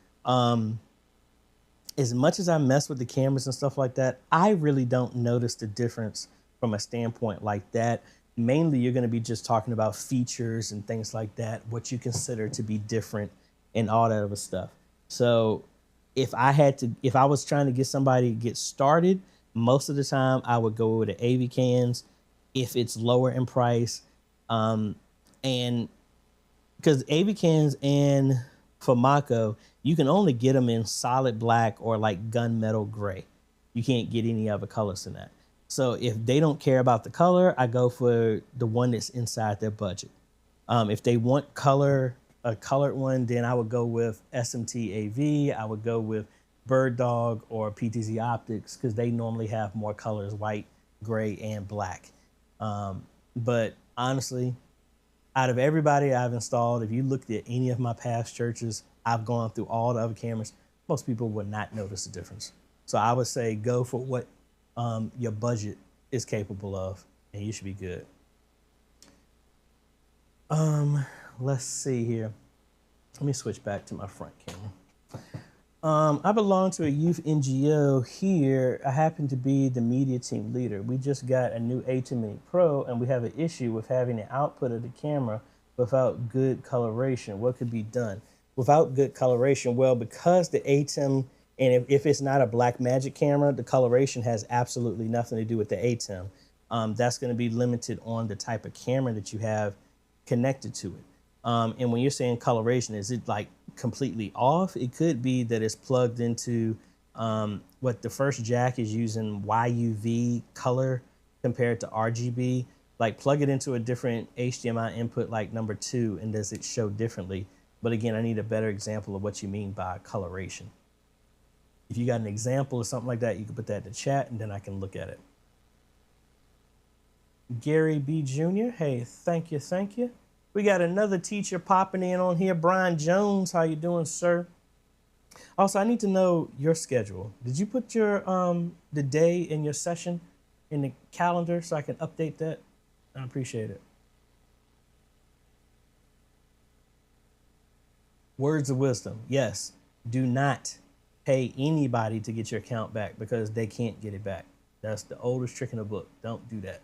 [SPEAKER 1] as much as I mess with the cameras and stuff like that, I really don't notice the difference from a standpoint like that. Mainly, you're going to be just talking about features and things like that, what you consider to be different and all that other stuff. So if I was trying to get somebody to get started, most of the time I would go with the AV cans if it's lower in price. And because AV cans and Famaco, you can only get them in solid black or like gunmetal gray. You can't get any other colors than that. So if they don't care about the color, I go for the one that's inside their budget. If they want a colored one, then I would go with SMT AV. I would go with Bird Dog or PTZ Optics because they normally have more colors, white, gray, and black. But honestly, out of everybody I've installed, if you looked at any of my past churches, I've gone through all the other cameras. Most people would not notice the difference. So I would say go for what your budget is capable of, and you should be good. Let's see here. Let me switch back to my front camera. I belong to a youth NGO here. I happen to be the media team leader. We just got a new A10 Mini Pro, and we have an issue with having the output of the camera without good coloration. What could be done? Without good coloration, well, because the ATEM, and if it's not a Blackmagic camera, the coloration has absolutely nothing to do with the ATEM. That's going to be limited on the type of camera that you have connected to it. And when you're saying coloration, is it like completely off? It could be that it's plugged into what the first jack is using YUV color compared to RGB. Like plug it into a different HDMI input like number 2, and does it show differently? But again, I need a better example of what you mean by coloration. If you got an example or something like that, you can put that in the chat and then I can look at it. Gary B. Jr., hey, thank you, thank you. We got another teacher popping in on here. Brian Jones, how you doing, sir? Also, I need to know your schedule. Did you put your the day in your session in the calendar so I can update that? I appreciate it. Words of wisdom. Yes, do not pay anybody to get your account back because they can't get it back. That's the oldest trick in the book. Don't do that.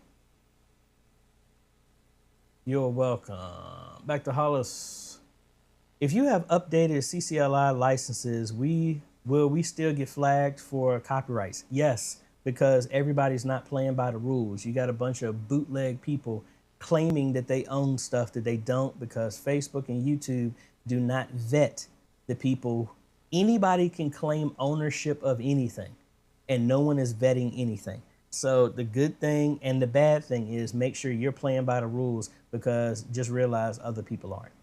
[SPEAKER 1] You're welcome. Back to Hollis. If you have updated CCLI licenses, will we still get flagged for copyrights? Yes, because everybody's not playing by the rules. You got a bunch of bootleg people claiming that they own stuff that they don't because Facebook and YouTube do not vet the people. Anybody can claim ownership of anything and no one is vetting anything. So the good thing and the bad thing is make sure you're playing by the rules, because just realize other people aren't.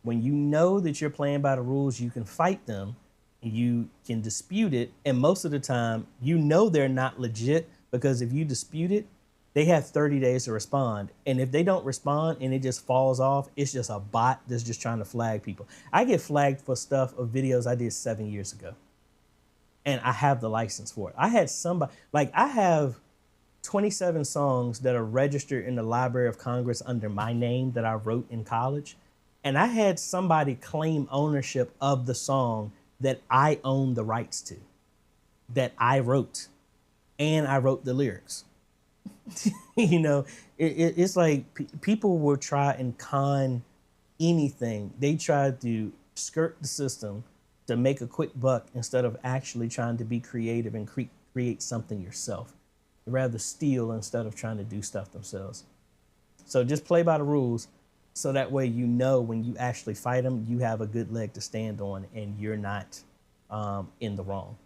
[SPEAKER 1] When you know that you're playing by the rules, you can fight them, you can dispute it, and most of the time you know they're not legit, because if you dispute it, they have 30 days to respond. And if they don't respond and it just falls off, it's just a bot that's just trying to flag people. I get flagged for stuff of videos I did 7 years ago. And I have the license for it. I had somebody, like I have 27 songs that are registered in the Library of Congress under my name that I wrote in college. And I had somebody claim ownership of the song that I own the rights to, that I wrote, and I wrote the lyrics. You know, it's like people will try and con anything. They try to skirt the system to make a quick buck instead of actually trying to be creative and create something yourself. They'd rather steal instead of trying to do stuff themselves. So just play by the rules. So that way, you know, when you actually fight them, you have a good leg to stand on and you're not in the wrong.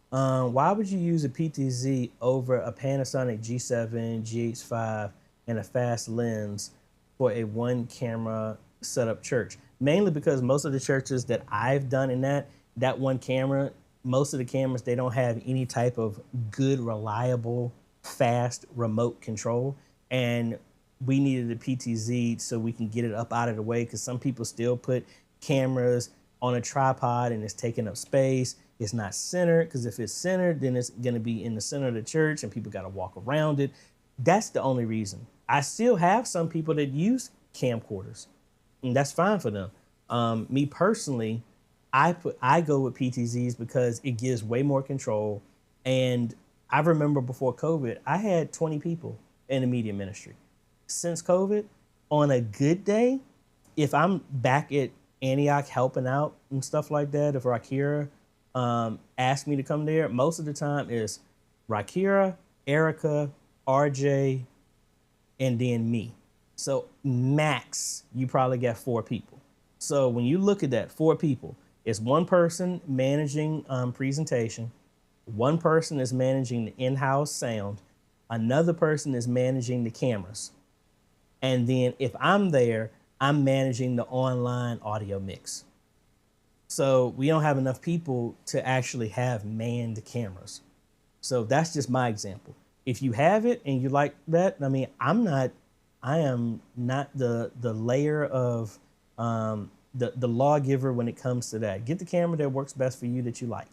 [SPEAKER 1] Why would you use a PTZ over a Panasonic G7, GH5, and a fast lens for a one camera setup church? Mainly because most of the churches that I've done in that one camera, most of the cameras, they don't have any type of good, reliable, fast remote control. And we needed a PTZ so we can get it up out of the way, because some people still put cameras on a tripod and it's taking up space. It's not centered, because if it's centered, then it's going to be in the center of the church and people got to walk around it. That's the only reason. I still have some people that use camcorders, and that's fine for them. Me personally, I go with PTZs because it gives way more control. And I remember before COVID, I had 20 people in the media ministry. Since COVID, on a good day, if I'm back at Antioch helping out and stuff like that, if Rakira ask me to come there, most of the time is Rakira, Erica, RJ, and then me. So max, you probably got 4 people. So when you look at that, 4 people, it's one person managing presentation, one person is managing the in-house sound, another person is managing the cameras. And then if I'm there, I'm managing the online audio mix. So we don't have enough people to actually have manned cameras. So that's just my example. If you have it and you like that, I mean, I am not the layer of the lawgiver when it comes to that. Get the camera that works best for you, that you like.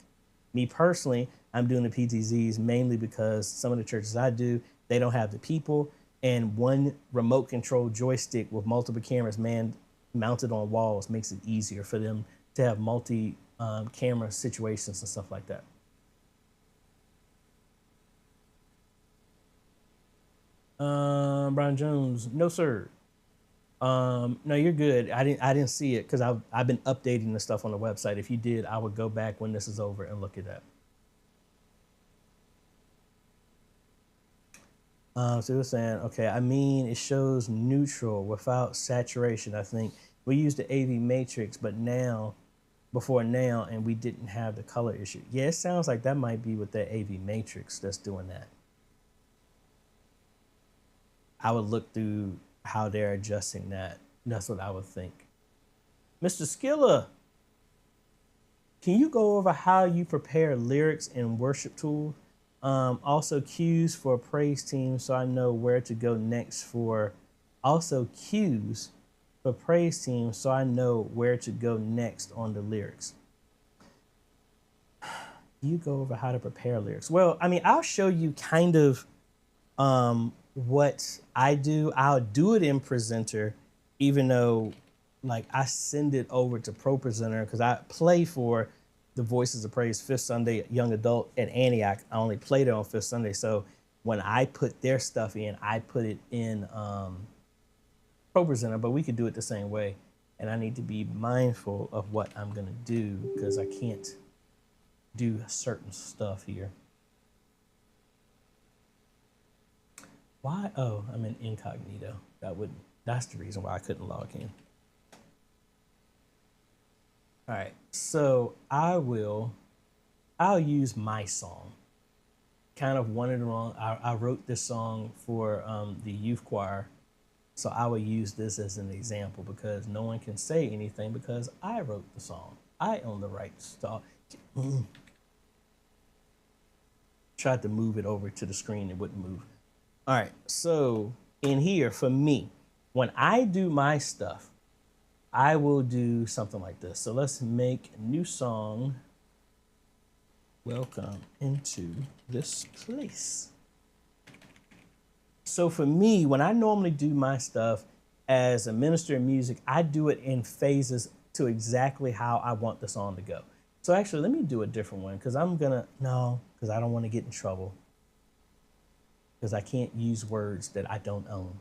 [SPEAKER 1] Me personally, I'm doing the PTZs mainly because some of the churches I do, they don't have the people, and one remote control joystick with multiple cameras mounted on walls makes it easier for them to have multi camera situations and stuff like that. Brian Jones, no sir. No, you're good. I didn't see it because I've been updating the stuff on the website. If you did, I would go back when this is over and look at that. So they're saying, okay, I mean, it shows neutral without saturation. I think we used the AV matrix, but before now, and we didn't have the color issue. Yeah, it sounds like that might be with that AV matrix that's doing that. I would look through how they're adjusting that. That's what I would think. Mr. Skilla, can you go over how you prepare lyrics in worship tools? Also cues for praise team, so I know where to go next for. Also cues for praise team, so I know where to go next on the lyrics. You go over how to prepare lyrics. Well, I mean, I'll show you kind of what I do. I'll do it in Presenter, even though like I send it over to ProPresenter because I play for the Voices of Praise Fifth Sunday Young Adult at Antioch. I only played it on Fifth Sunday. So when I put their stuff in, I put it in ProPresenter, but we could do it the same way. And I need to be mindful of what I'm going to do because I can't do certain stuff here. Why? Oh, I'm in incognito. That's the reason why I couldn't log in. All right, so I'll use my song. Kind of wanted it wrong. I wrote this song for the youth choir, so I would use this as an example because no one can say anything because I wrote the song. I own the rights to all. Tried to move it over to the screen, it wouldn't move. All right, so in here for me, when I do my stuff, I will do something like this. So let's make a new song. Welcome into this place. So for me, when I normally do my stuff as a minister of music, I do it in phases to exactly how I want the song to go. So actually, let me do a different one because I don't want to get in trouble because I can't use words that I don't own.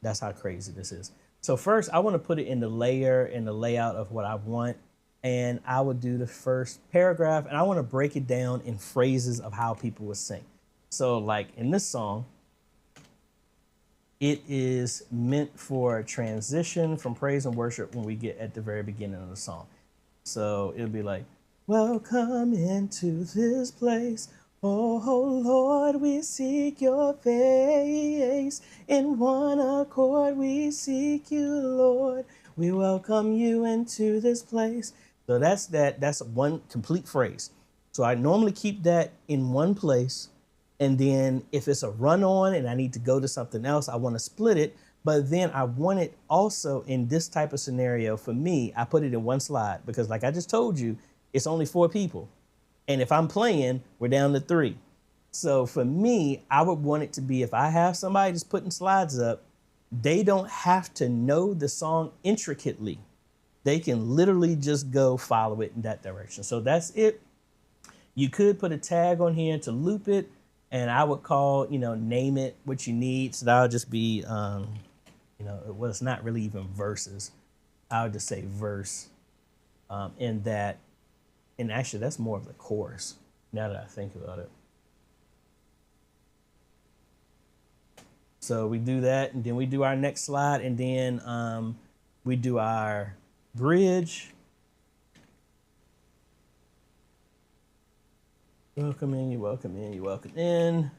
[SPEAKER 1] That's how crazy this is. So first, I want to put it in the layer and the layout of what I want. And I would do the first paragraph, and I want to break it down in phrases of how people would sing. So like in this song, it is meant for transition from praise and worship when we get at the very beginning of the song. So it'll be like, welcome into this place. Oh Lord, we seek your face. In one accord, we seek you, Lord. We welcome you into this place. So that's one complete phrase. So I normally keep that in one place. And then if it's a run on and I need to go to something else, I want to split it. But then I want it also in this type of scenario. For me, I put it in one slide because like I just told you, it's only 4 people. And if I'm playing, we're down to 3. So for me, I would want it to be, if I have somebody just putting slides up, they don't have to know the song intricately. They can literally just go follow it in that direction. So that's it. You could put a tag on here to loop it, and I would call, name it what you need. So that'll just be, well, it's not really even verses. I would just say verse in that. And actually, that's more of the chorus, now that I think about it. So we do that, and then we do our next slide, and then we do our bridge. Welcome in, you welcome in, you welcome in.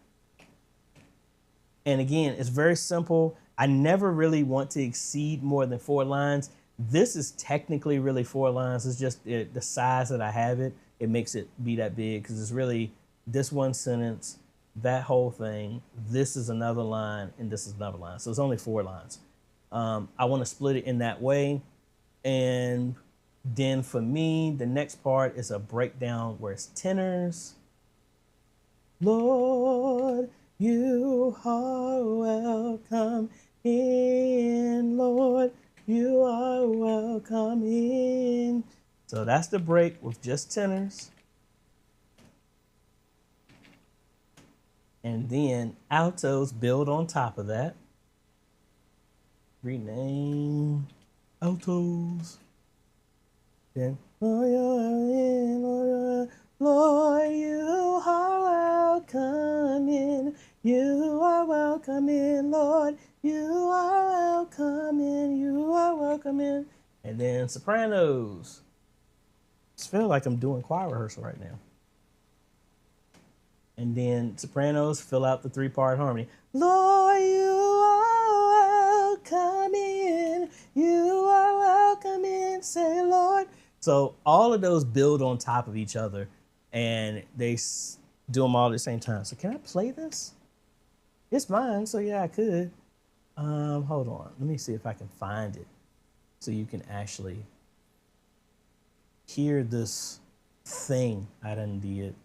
[SPEAKER 1] And again, it's very simple. I never really want to exceed more than 4 lines. This is technically really 4 lines. It's just the size that I have it. It makes it be that big because it's really this one sentence, that whole thing. This is another line, and this is another line. So it's only 4 lines. I want to split it in that way. And then for me, the next part is a breakdown where it's tenors. Lord, you are welcome in, Lord. You are welcome in. So that's the break with just tenors. And then altos build on top of that. Rename altos. Then, Lord, you are welcome in. You are welcome in, Lord. You are welcome in. You are welcome in. And then sopranos. I just feel like I'm doing choir rehearsal right now. And then sopranos fill out the 3-part harmony. Lord, you are welcome in. You are welcome in. Say, Lord. So all of those build on top of each other, and they do them all at the same time. So can I play this? It's mine, so yeah, I could. Hold on. Let me see if I can find it so you can actually hear this thing I done did.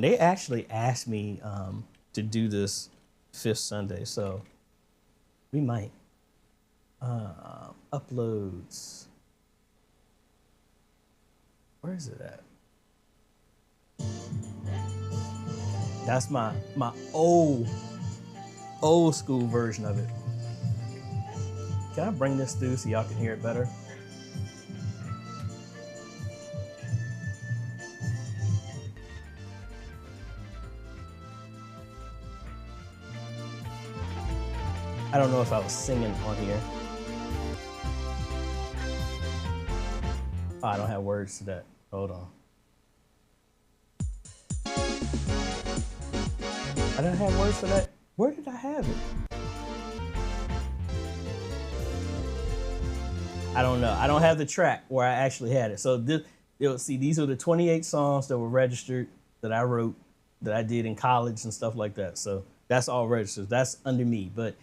[SPEAKER 1] They actually asked me to do this 5th Sunday, so we might. Uploads. Where is it at? That's my old school version of it. Can I bring this through so y'all can hear it better? I don't know if I was singing on here. Oh, I don't have words to that. Hold on. I don't have words for that. Where did I have it? I don't know. I don't have the track where I actually had it. So this, you'll see, these are the 28 songs that were registered that I wrote, that I did in college and stuff like that. So that's all registered. That's under me. But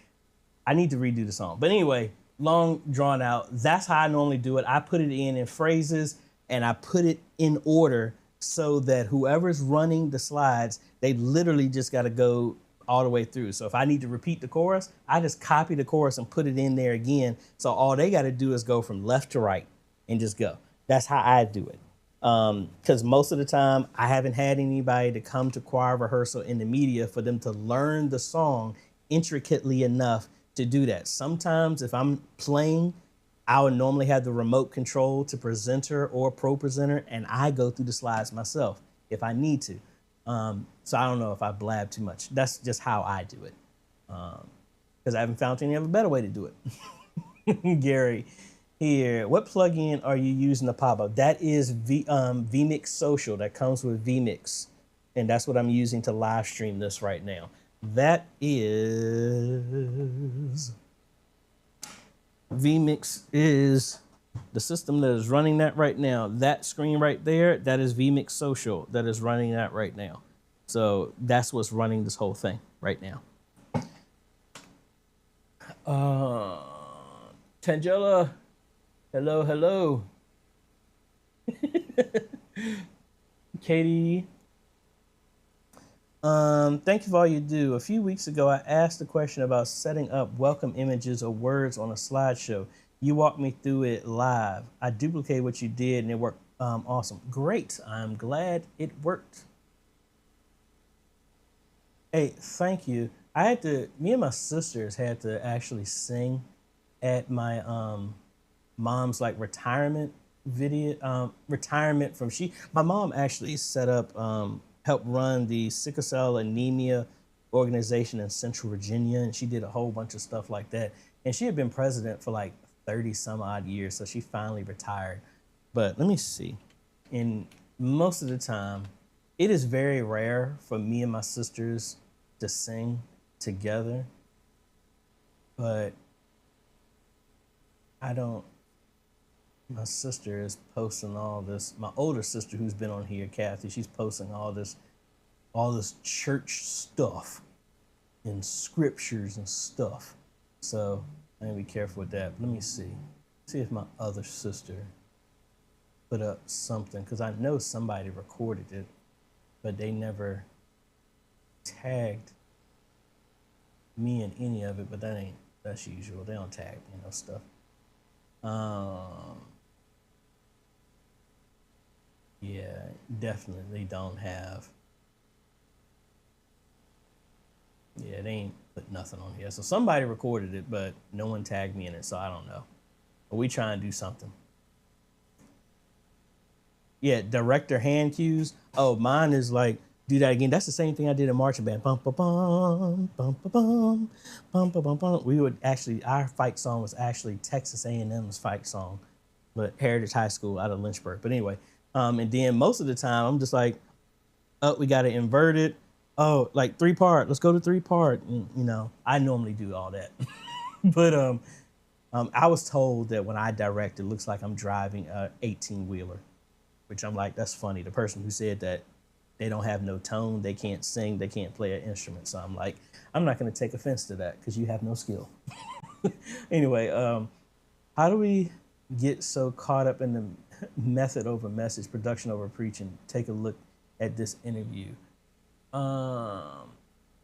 [SPEAKER 1] I need to redo the song. But anyway, long drawn out. That's how I normally do it. I put it in phrases, and I put it in order so that whoever's running the slides, they literally just got to go all the way through. So if I need to repeat the chorus, I just copy the chorus and put it in there again. So all they got to do is go from left to right and just go. That's how I do it. Because most of the time I haven't had anybody to come to choir rehearsal in the media for them to learn the song intricately enough to do that. Sometimes if I'm playing, I would normally have the remote control to presenter or ProPresenter, and I go through the slides myself if I need to. So I don't know if I blab too much. That's just how I do it. because I haven't found any other better way to do it. Gary here, what plugin are you using to pop up? That is vMix Social. That comes with vMix, and that's what I'm using to live stream this right now. That is vMix is the system that is running that right now. That screen right there, that is vMix Social that is running that right now. So that's what's running this whole thing right now. Tangela, hello, hello. Katie, thank you for all you do. A few weeks ago, I asked a question about setting up welcome images or words on a slideshow. You walked me through it live. I duplicated what you did and it worked awesome. Great, I'm glad it worked. Hey, thank you. Me and my sisters had to actually sing at my mom's like retirement video, my mom actually set up, helped run the sickle cell anemia organization in Central Virginia. And she did a whole bunch of stuff like that. And she had been president for like 30 some odd years. So she finally retired. But let me see. And most of the time, it is very rare for me and my sisters to sing together, but my sister is posting all this. My older sister, who's been on here, Kathy, she's posting all this church stuff and scriptures and stuff. So I gotta be careful with that. Let me see if my other sister put up something, because I know somebody recorded it, but they never tagged me in any of it. But that's usual. They don't tag me no stuff. Yeah, definitely don't have. Yeah, they ain't put nothing on here. So somebody recorded it, but no one tagged me in it, so I don't know. But we try and do something. Yeah, director hand cues. Oh, mine is like, do that again. That's the same thing I did in marching band. Bum, ba, bum, bum, ba, bum, bum, ba, bum, bum. We would actually, our fight song was actually Texas A&M's fight song, but Heritage High School out of Lynchburg. But anyway, and then most of the time I'm just like, oh, we got to invert it. Oh, like 3-part. Let's go to 3-part. And, you know, I normally do all that. But I was told that when I direct, it looks like I'm driving a 18-wheeler, which I'm like, that's funny. The person who said that they don't have no tone, they can't sing, they can't play an instrument. So I'm like, I'm not going to take offense to that because you have no skill. Anyway, how do we get so caught up in the method over message, production over preaching? Take a look at this interview. Well,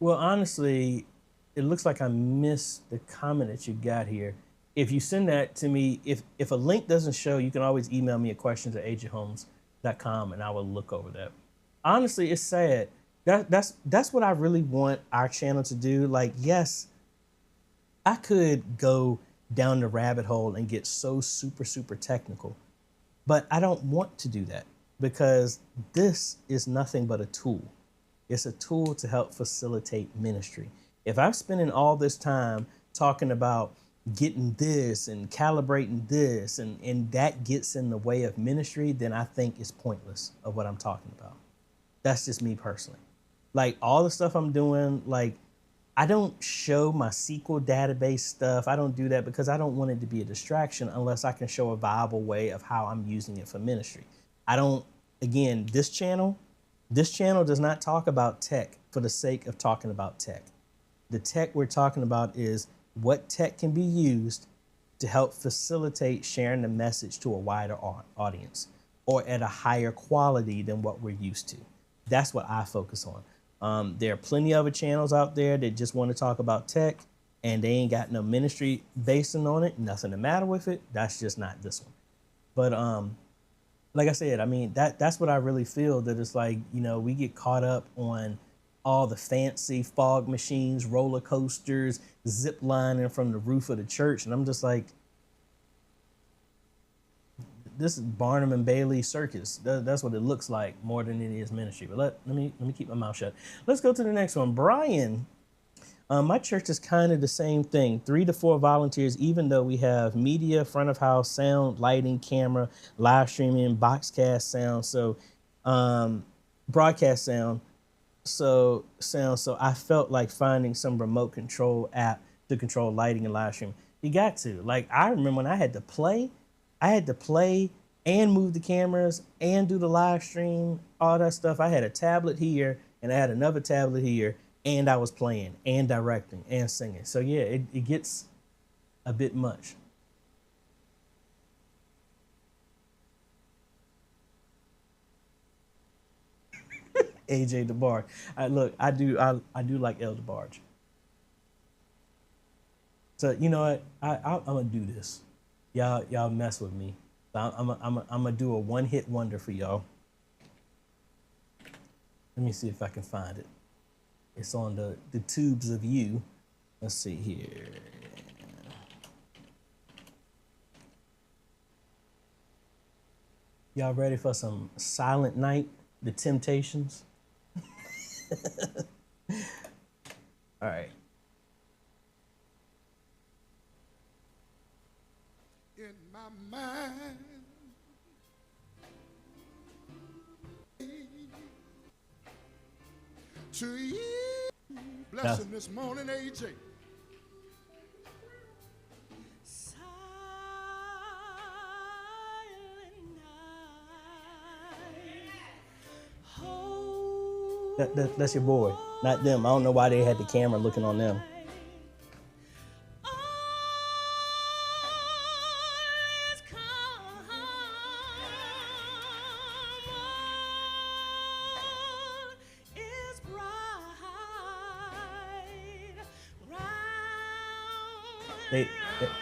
[SPEAKER 1] honestly, it looks like I missed the comment that you got here. If you send that to me, if a link doesn't show, you can always email me at questions@ajayhomes.com and I will look over that. Honestly, it's sad. That's what I really want our channel to do. Like, yes, I could go down the rabbit hole and get so super, super technical, but I don't want to do that because this is nothing but a tool. It's a tool to help facilitate ministry. If I'm spending all this time talking about getting this and calibrating this and that gets in the way of ministry, then I think it's pointless of what I'm talking about. That's just me personally. Like all the stuff I'm doing, like I don't show my SQL database stuff. I don't do that because I don't want it to be a distraction unless I can show a viable way of how I'm using it for ministry. Again, this channel does not talk about tech for the sake of talking about tech. The tech we're talking about is what tech can be used to help facilitate sharing the message to a wider audience or at a higher quality than what we're used to. That's what I focus on. There are plenty of other channels out there that just want to talk about tech and they ain't got no ministry basing on it, nothing the matter with it. That's just not this one. But like I said, I mean, that's what I really feel, that it's like, you know, we get caught up on all the fancy fog machines, roller coasters, zip lining from the roof of the church. And I'm just like, this is Barnum and Bailey circus. That's what it looks like more than it is ministry. But let me keep my mouth shut. Let's go to the next one. Brian, My church is kind of the same thing, 3 to 4 volunteers, even though we have media, front of house, sound, lighting, camera, live streaming, boxcast sound, so broadcast sound, so I felt like finding some remote control app to control lighting and live streaming. You got to. Like, I remember when I had to play and move the cameras and do the live stream, all that stuff. I had a tablet here and I had another tablet here, and I was playing and directing and singing. So yeah, it gets a bit much. AJ DeBarge. Look, I do like El DeBarge. So you know what? I'm gonna do this. Y'all mess with me. I'm gonna do a one-hit wonder for y'all. Let me see if I can find it. It's on the tubes of you. Let's see here. Y'all ready for some Silent Night, The Temptations? All right.
[SPEAKER 3] In my mind, to you, blessing this morning, AJ.
[SPEAKER 1] That's your boy, not them. I don't know why they had the camera looking on them.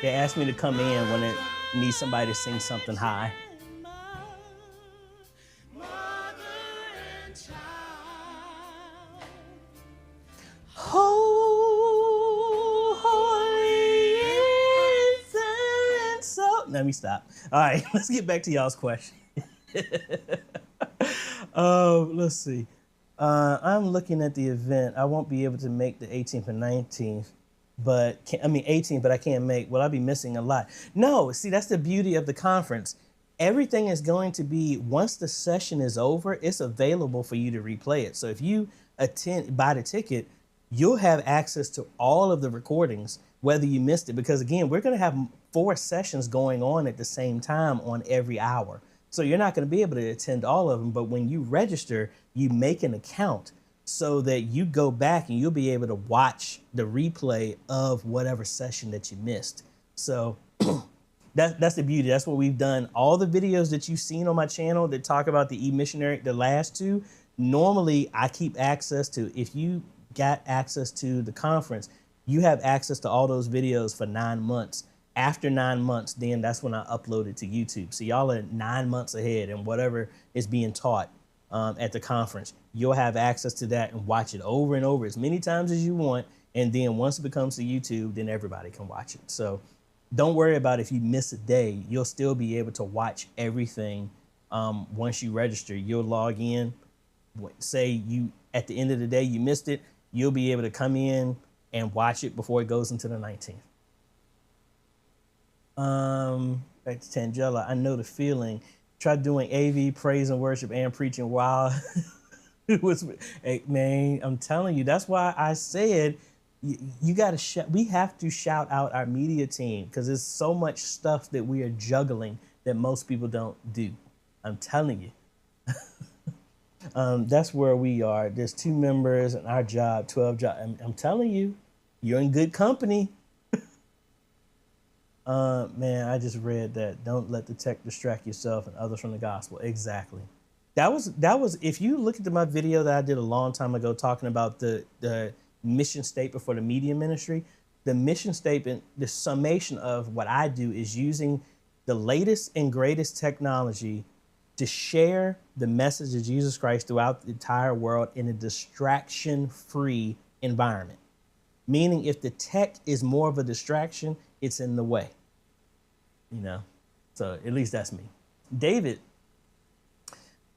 [SPEAKER 1] They asked me to come in when it needs somebody to sing something high. Let me stop. All right, let's get back to y'all's question. Let's see. I'm looking at the event. I won't be able to make the 18th and 19th, but 18th, but I can't make. Will I be missing a lot? No. See, that's the beauty of the conference. Everything is going to be, once the session is over, it's available for you to replay it. So if you buy the ticket, you'll have access to all of the recordings, whether you missed it, because again, we're going to have 4 sessions going on at the same time on every hour. So you're not going to be able to attend all of them, but when you register, you make an account so that you go back and you'll be able to watch the replay of whatever session that you missed. So that's the beauty. That's what we've done. All the videos that you've seen on my channel that talk about the e-missionary, the last 2, normally I keep access to. If you got access to the conference, you have access to all those videos for 9 months. After 9 months, then that's when I upload it to YouTube. So y'all are 9 months ahead, and whatever is being taught at the conference, you'll have access to that and watch it over and over as many times as you want. And then once it becomes to YouTube, then everybody can watch it. So don't worry about if you miss a day. You'll still be able to watch everything once you register. You'll log in. Say you at the end of the day you missed it, you'll be able to come in and watch it before it goes into the 19th. Back to Tangela, I know the feeling. Try doing AV, praise and worship, and preaching while it was. Hey, man, I'm telling you, that's why I said you got to. We have to shout out our media team because there's so much stuff that we are juggling that most people don't do. I'm telling you. That's where we are. There's 2 members and our job, 12 jobs. I'm telling you, you're in good company. Man, I just read that. Don't let the tech distract yourself and others from the gospel. Exactly. That was. If you look at my video that I did a long time ago talking about the mission statement for the media ministry, the mission statement, the summation of what I do is using the latest and greatest technology to share the message of Jesus Christ throughout the entire world in a distraction-free environment. Meaning if the tech is more of a distraction, it's in the way, you know? So at least that's me. David,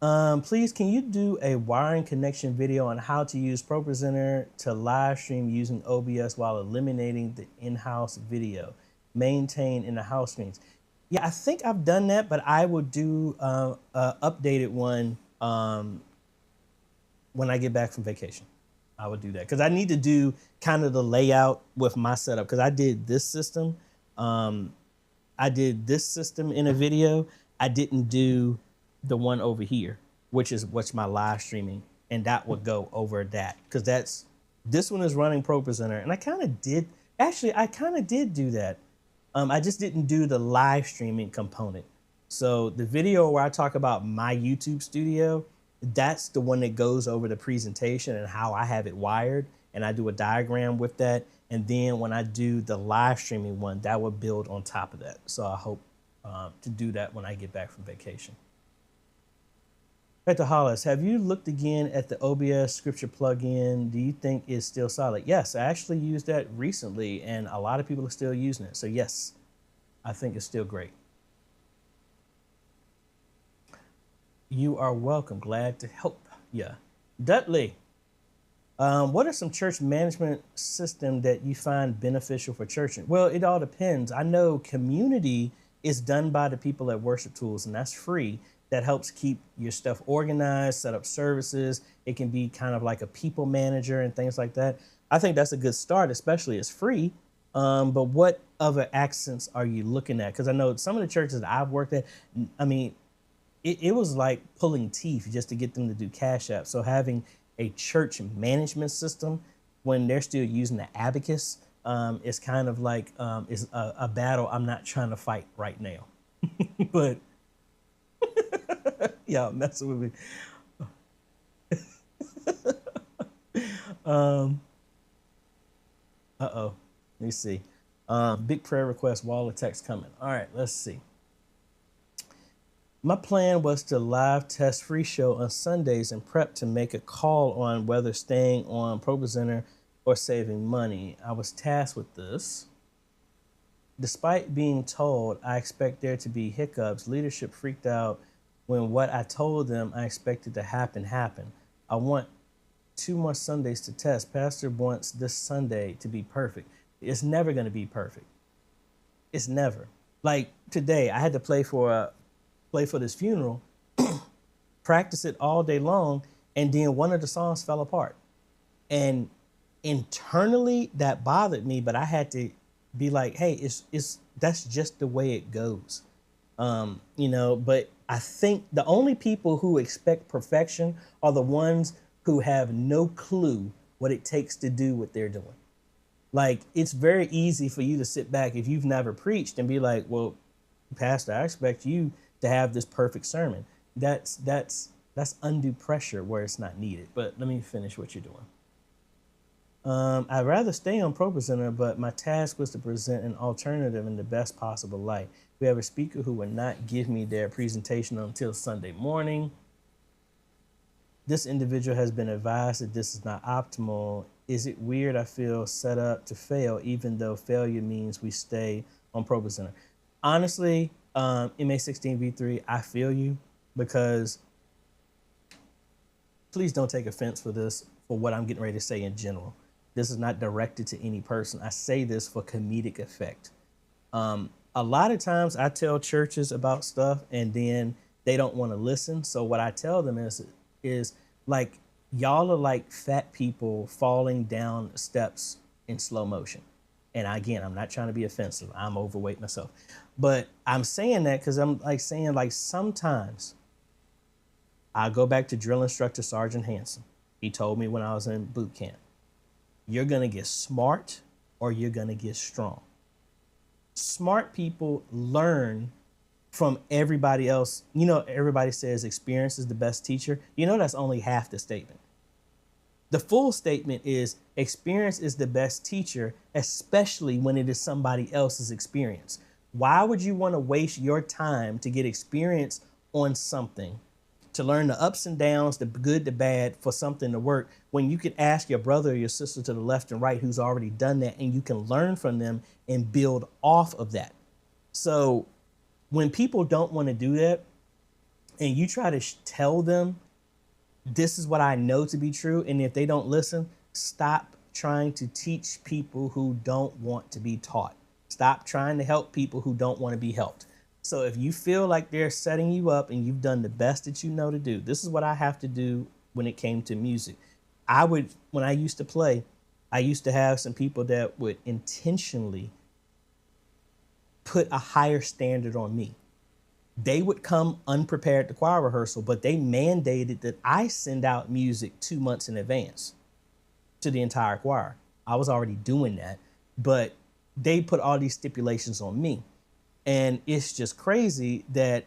[SPEAKER 1] Please, can you do a wiring connection video on how to use ProPresenter to live stream using OBS while eliminating the in-house video? Maintain in the house screens. Yeah, I think I've done that, but I will do a updated one when I get back from vacation. I would do that because I need to do kind of the layout with my setup because I did this system. I did this system in a video. I didn't do the one over here, which is what's my live streaming, and that would go over that because this one is running ProPresenter, and I kind of did do that. I just didn't do the live streaming component. So the video where I talk about my YouTube studio, that's the one that goes over the presentation and how I have it wired. And I do a diagram with that. And then when I do the live streaming one, that will build on top of that. So I hope to do that when I get back from vacation. Dr. Hollis, have you looked again at the OBS scripture plugin? Do you think it's still solid? Yes, I actually used that recently and a lot of people are still using it. So yes, I think it's still great. You are welcome. Glad to help you. Dudley, what are some church management system that you find beneficial for churching? Well, it all depends. I know community is done by the people at Worship Tools, and that's free. That helps keep your stuff organized, set up services. It can be kind of like a people manager and things like that. I think that's a good start, especially it's free. But what other accents are you looking at? Because I know some of the churches that I've worked at, I mean, it was like pulling teeth just to get them to do Cash App. So having a church management system when they're still using the abacus is kind of like is a battle I'm not trying to fight right now. But yeah, messing with me. Let me see. Big prayer request, wall of text coming. All right, let's see. My plan was to live test free show on Sundays and prep to make a call on whether staying on ProPresenter or saving money. I was tasked with this. Despite being told I expect there to be hiccups, leadership freaked out when what I told them I expected to happen happened. I want 2 more Sundays to test. Pastor wants this Sunday to be perfect. It's never going to be perfect. It's never. Like today, I had to play for this funeral, practice it all day long, and then one of the songs fell apart. And internally, that bothered me, but I had to be like, hey, that's just the way it goes. But I think the only people who expect perfection are the ones who have no clue what it takes to do what they're doing. Like, it's very easy for you to sit back if you've never preached and be like, well, Pastor, I expect you to have this perfect sermon. That's undue pressure where it's not needed. But let me finish what you're doing. I'd rather stay on ProPresenter, but my task was to present an alternative in the best possible light. We have a speaker who would not give me their presentation until Sunday morning. This individual has been advised that this is not optimal. Is it weird I feel set up to fail, even though failure means we stay on ProPresenter? Honestly, MA16V3, I feel you, because please don't take offense for this, for what I'm getting ready to say in general. This is not directed to any person. I say this for comedic effect. A lot of times I tell churches about stuff and then they don't want to listen. So what I tell them is like, y'all are like fat people falling down steps in slow motion. And again, I'm not trying to be offensive. I'm overweight myself. But I'm saying that because I'm like saying, like, sometimes I go back to drill instructor Sergeant Hanson. He told me when I was in boot camp, you're going to get smart or you're going to get strong. Smart people learn from everybody else. You know, everybody says experience is the best teacher. You know, that's only half the statement. The full statement is experience is the best teacher, especially when it is somebody else's experience. Why would you want to waste your time to get experience on something, to learn the ups and downs, the good, the bad, for something to work, when you could ask your brother or your sister to the left and right who's already done that, and you can learn from them and build off of that? So when people don't want to do that, and you try to tell them this is what I know to be true, and if they don't listen, stop trying to teach people who don't want to be taught. Stop trying to help people who don't want to be helped. So if you feel like they're setting you up and you've done the best that you know to do, this is what I have to do when it came to music. When I used to play, I used to have some people that would intentionally put a higher standard on me. They would come unprepared to choir rehearsal, but they mandated that I send out music 2 months in advance to the entire choir. I was already doing that, but they put all these stipulations on me. And it's just crazy that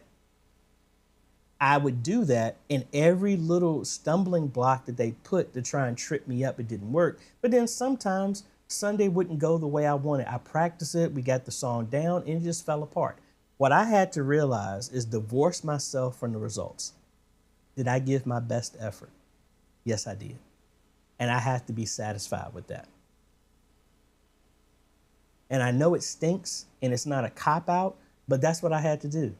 [SPEAKER 1] I would do that, and every little stumbling block that they put to try and trip me up, it didn't work. But then sometimes Sunday wouldn't go the way I wanted. I practiced it, we got the song down, and it just fell apart. What I had to realize is divorce myself from the results. Did I give my best effort? Yes, I did. And I have to be satisfied with that. And I know it stinks and it's not a cop-out, but that's what I had to do.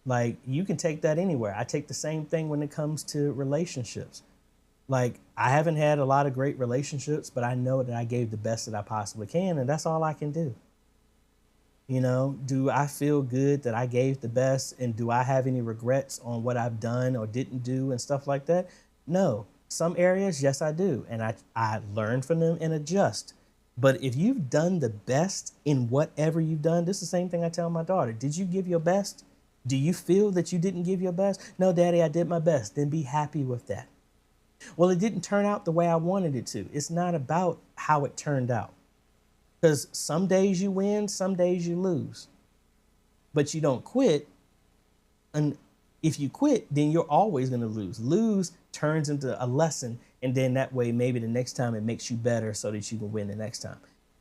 [SPEAKER 1] Like, you can take that anywhere. I take the same thing when it comes to relationships. Like, I haven't had a lot of great relationships, but I know that I gave the best that I possibly can, and that's all I can do. You know, do I feel good that I gave the best, and do I have any regrets on what I've done or didn't do and stuff like that? No. Some areas, yes, I do, and I learn from them and adjust. But if you've done the best in whatever you've done, this is the same thing I tell my daughter. Did you give your best? Do you feel that you didn't give your best? No, Daddy, I did my best. Then be happy with that. Well, it didn't turn out the way I wanted it to. It's not about how it turned out. Because some days you win, some days you lose. But you don't quit. And if you quit, then you're always going to lose. Lose turns into a lesson. And then that way, maybe the next time it makes you better so that you can win the next time.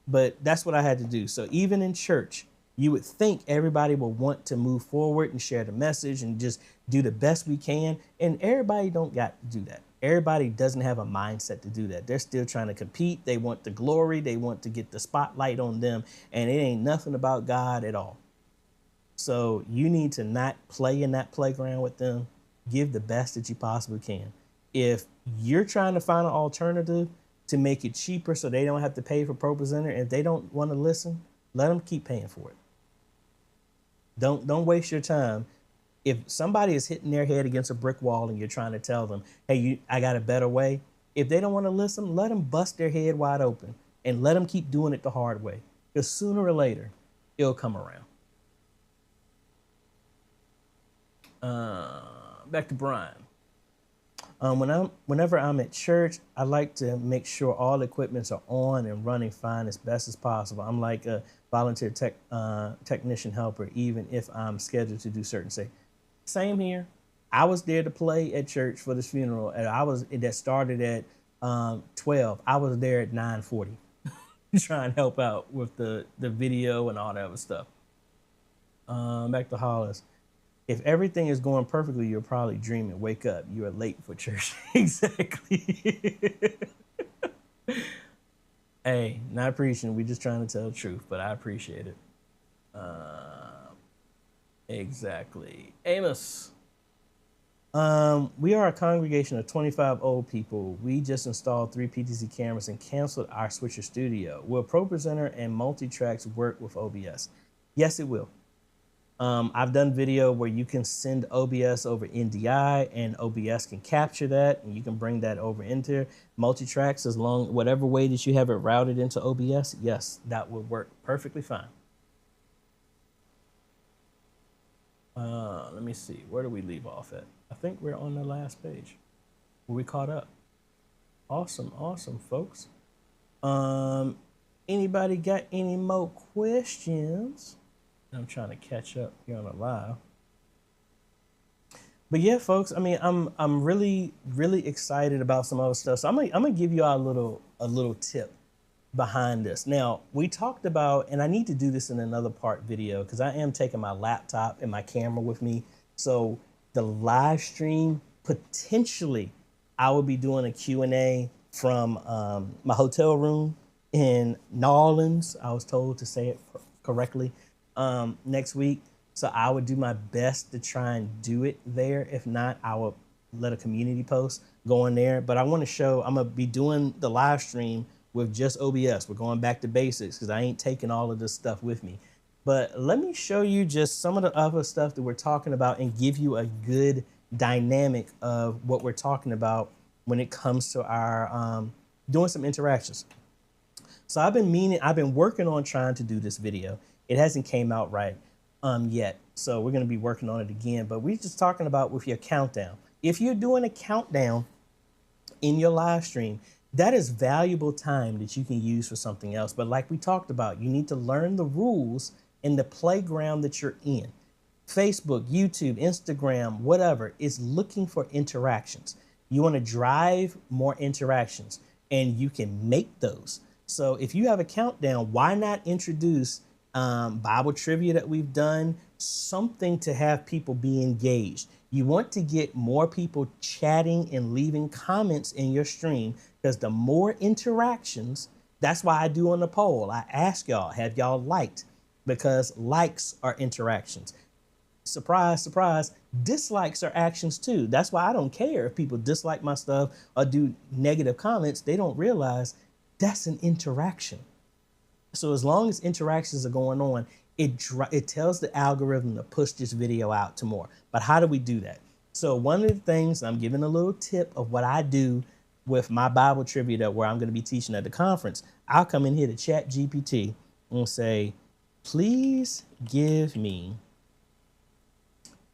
[SPEAKER 1] But that's what I had to do. So even in church, you would think everybody will want to move forward and share the message and just do the best we can. And everybody don't got to do that. Everybody doesn't have a mindset to do that. They're still trying to compete. They want the glory. They want to get the spotlight on them. And it ain't nothing about God at all. So you need to not play in that playground with them. Give the best that you possibly can. If you're trying to find an alternative to make it cheaper so they don't have to pay for ProPresenter, if they don't want to listen, let them keep paying for it. Don't waste your time. If somebody is hitting their head against a brick wall and you're trying to tell them, hey, I got a better way. If they don't want to listen, let them bust their head wide open and let them keep doing it the hard way. Because sooner or later, it'll come around. Back to Brian. Whenever I'm at church, I like to make sure all equipments are on and running fine as best as possible. I'm like a volunteer technician helper, even if I'm scheduled to do certain things. Same here. I was there to play at church for this funeral, and that started at 12. I was there at 9:40, trying to help out with the video and all that other stuff. Back to Hollis. If everything is going perfectly, you're probably dreaming. Wake up. You are late for church. Exactly. Hey, not preaching. We're just trying to tell the truth, but I appreciate it. Exactly. Amos. We are a congregation of 25 old people. We just installed 3 PTZ cameras and canceled our switcher studio. Will ProPresenter and multi-tracks work with OBS? Yes, it will. I've done video where you can send OBS over NDI and OBS can capture that and you can bring that over into multi-tracks as long, whatever way that you have it routed into OBS. Yes, that will work perfectly fine. Let me see. Where do we leave off at? I think we're on the last page. Were we caught up? Awesome, folks. Anybody got any more questions? I'm trying to catch up here on the live. But yeah, folks, I mean, I'm really excited about some other stuff. So I'm gonna give you all a little tip behind this. Now, we talked about, and I need to do this in another part video because I am taking my laptop and my camera with me. So the live stream, potentially, I will be doing a Q&A from my hotel room in New Orleans. I was told to say it correctly. Next week. So I would do my best to try and do it there. If not, I will let a community post go in there. But I want to show, I'm going to be doing the live stream with just OBS. We're going back to basics because I ain't taking all of this stuff with me. But let me show you just some of the other stuff that we're talking about and give you a good dynamic of what we're talking about when it comes to our doing some interactions. So I've been working on trying to do this video. It hasn't came out right yet. So we're going to be working on it again, but we're just talking about with your countdown. If you're doing a countdown in your live stream, that is valuable time that you can use for something else. But like we talked about, you need to learn the rules in the playground that you're in. Facebook, YouTube, Instagram, whatever, is looking for interactions. You want to drive more interactions, and you can make those. So if you have a countdown, why not introduce Bible trivia that we've done, something to have people be engaged. You want to get more people chatting and leaving comments in your stream, because the more interactions, that's why I do on the poll. I ask y'all, have y'all liked? Because likes are interactions. Surprise, surprise, dislikes are actions too. That's why I don't care if people dislike my stuff or do negative comments. They don't realize that's an interaction. So as long as interactions are going on, it tells the algorithm to push this video out to more. But how do we do that? So one of the things, I'm giving a little tip of what I do with my Bible trivia where I'm going to be teaching at the conference. I'll come in here to Chat GPT and say, please give me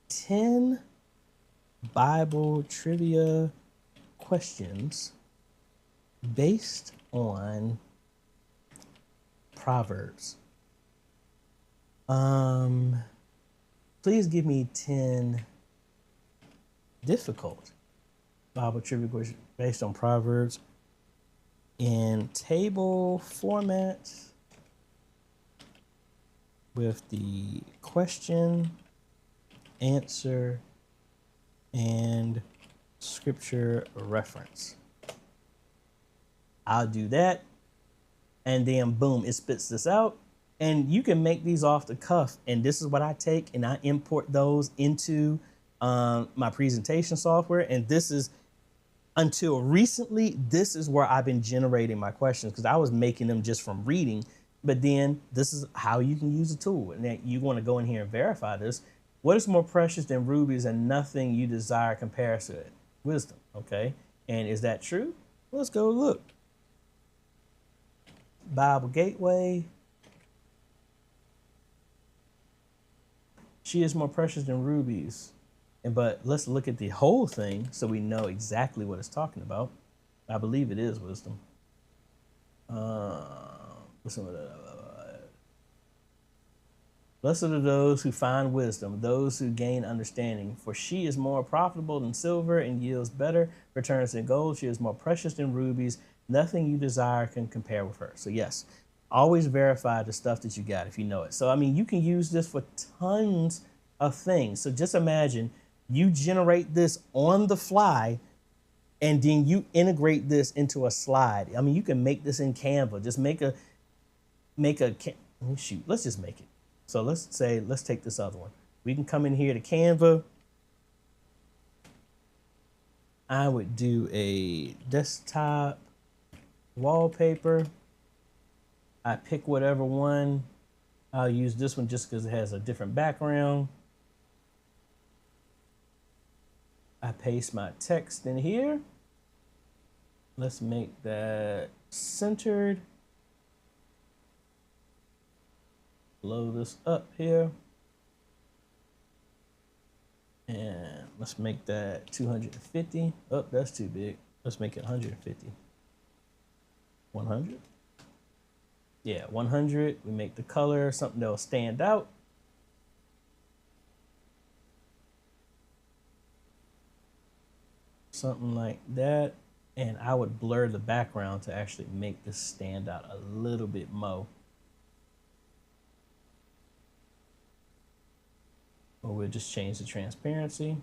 [SPEAKER 1] 10 Bible trivia questions based on Proverbs. Please give me 10 difficult Bible trivia questions based on Proverbs in table format with the question, answer, and scripture reference. I'll do that. And then boom, it spits this out. And you can make these off the cuff. And this is what I take and I import those into my presentation software. And this is, until recently, this is where I've been generating my questions, because I was making them just from reading. But then this is how you can use the tool. And then you want to go in here and verify this. What is more precious than rubies, and nothing you desire compares to it? Wisdom. Okay. And is that true? Let's go look. Bible Gateway. She is more precious than rubies. But let's look at the whole thing so we know exactly what it's talking about. I believe it is wisdom. Blessed are those who find wisdom, those who gain understanding. For she is more profitable than silver and yields better returns than gold. She is more precious than rubies. Nothing you desire can compare with her. So yes, always verify the stuff that you got if you know it. So, I mean, you can use this for tons of things. So just imagine you generate this on the fly and then you integrate this into a slide. I mean, you can make this in Canva. Just shoot, let's just make it. So let's take this other one. We can come in here to Canva. I would do a desktop wallpaper. I pick whatever one. I'll use this one just because it has a different background. I paste my text in here. Let's make that centered. Blow this up here. And let's make that 250. Oh, that's too big. Let's make it 150. 100. Yeah, 100. We make the color something that'll stand out. Something like that. And I would blur the background to actually make this stand out a little bit more. Or we'll just change the transparency.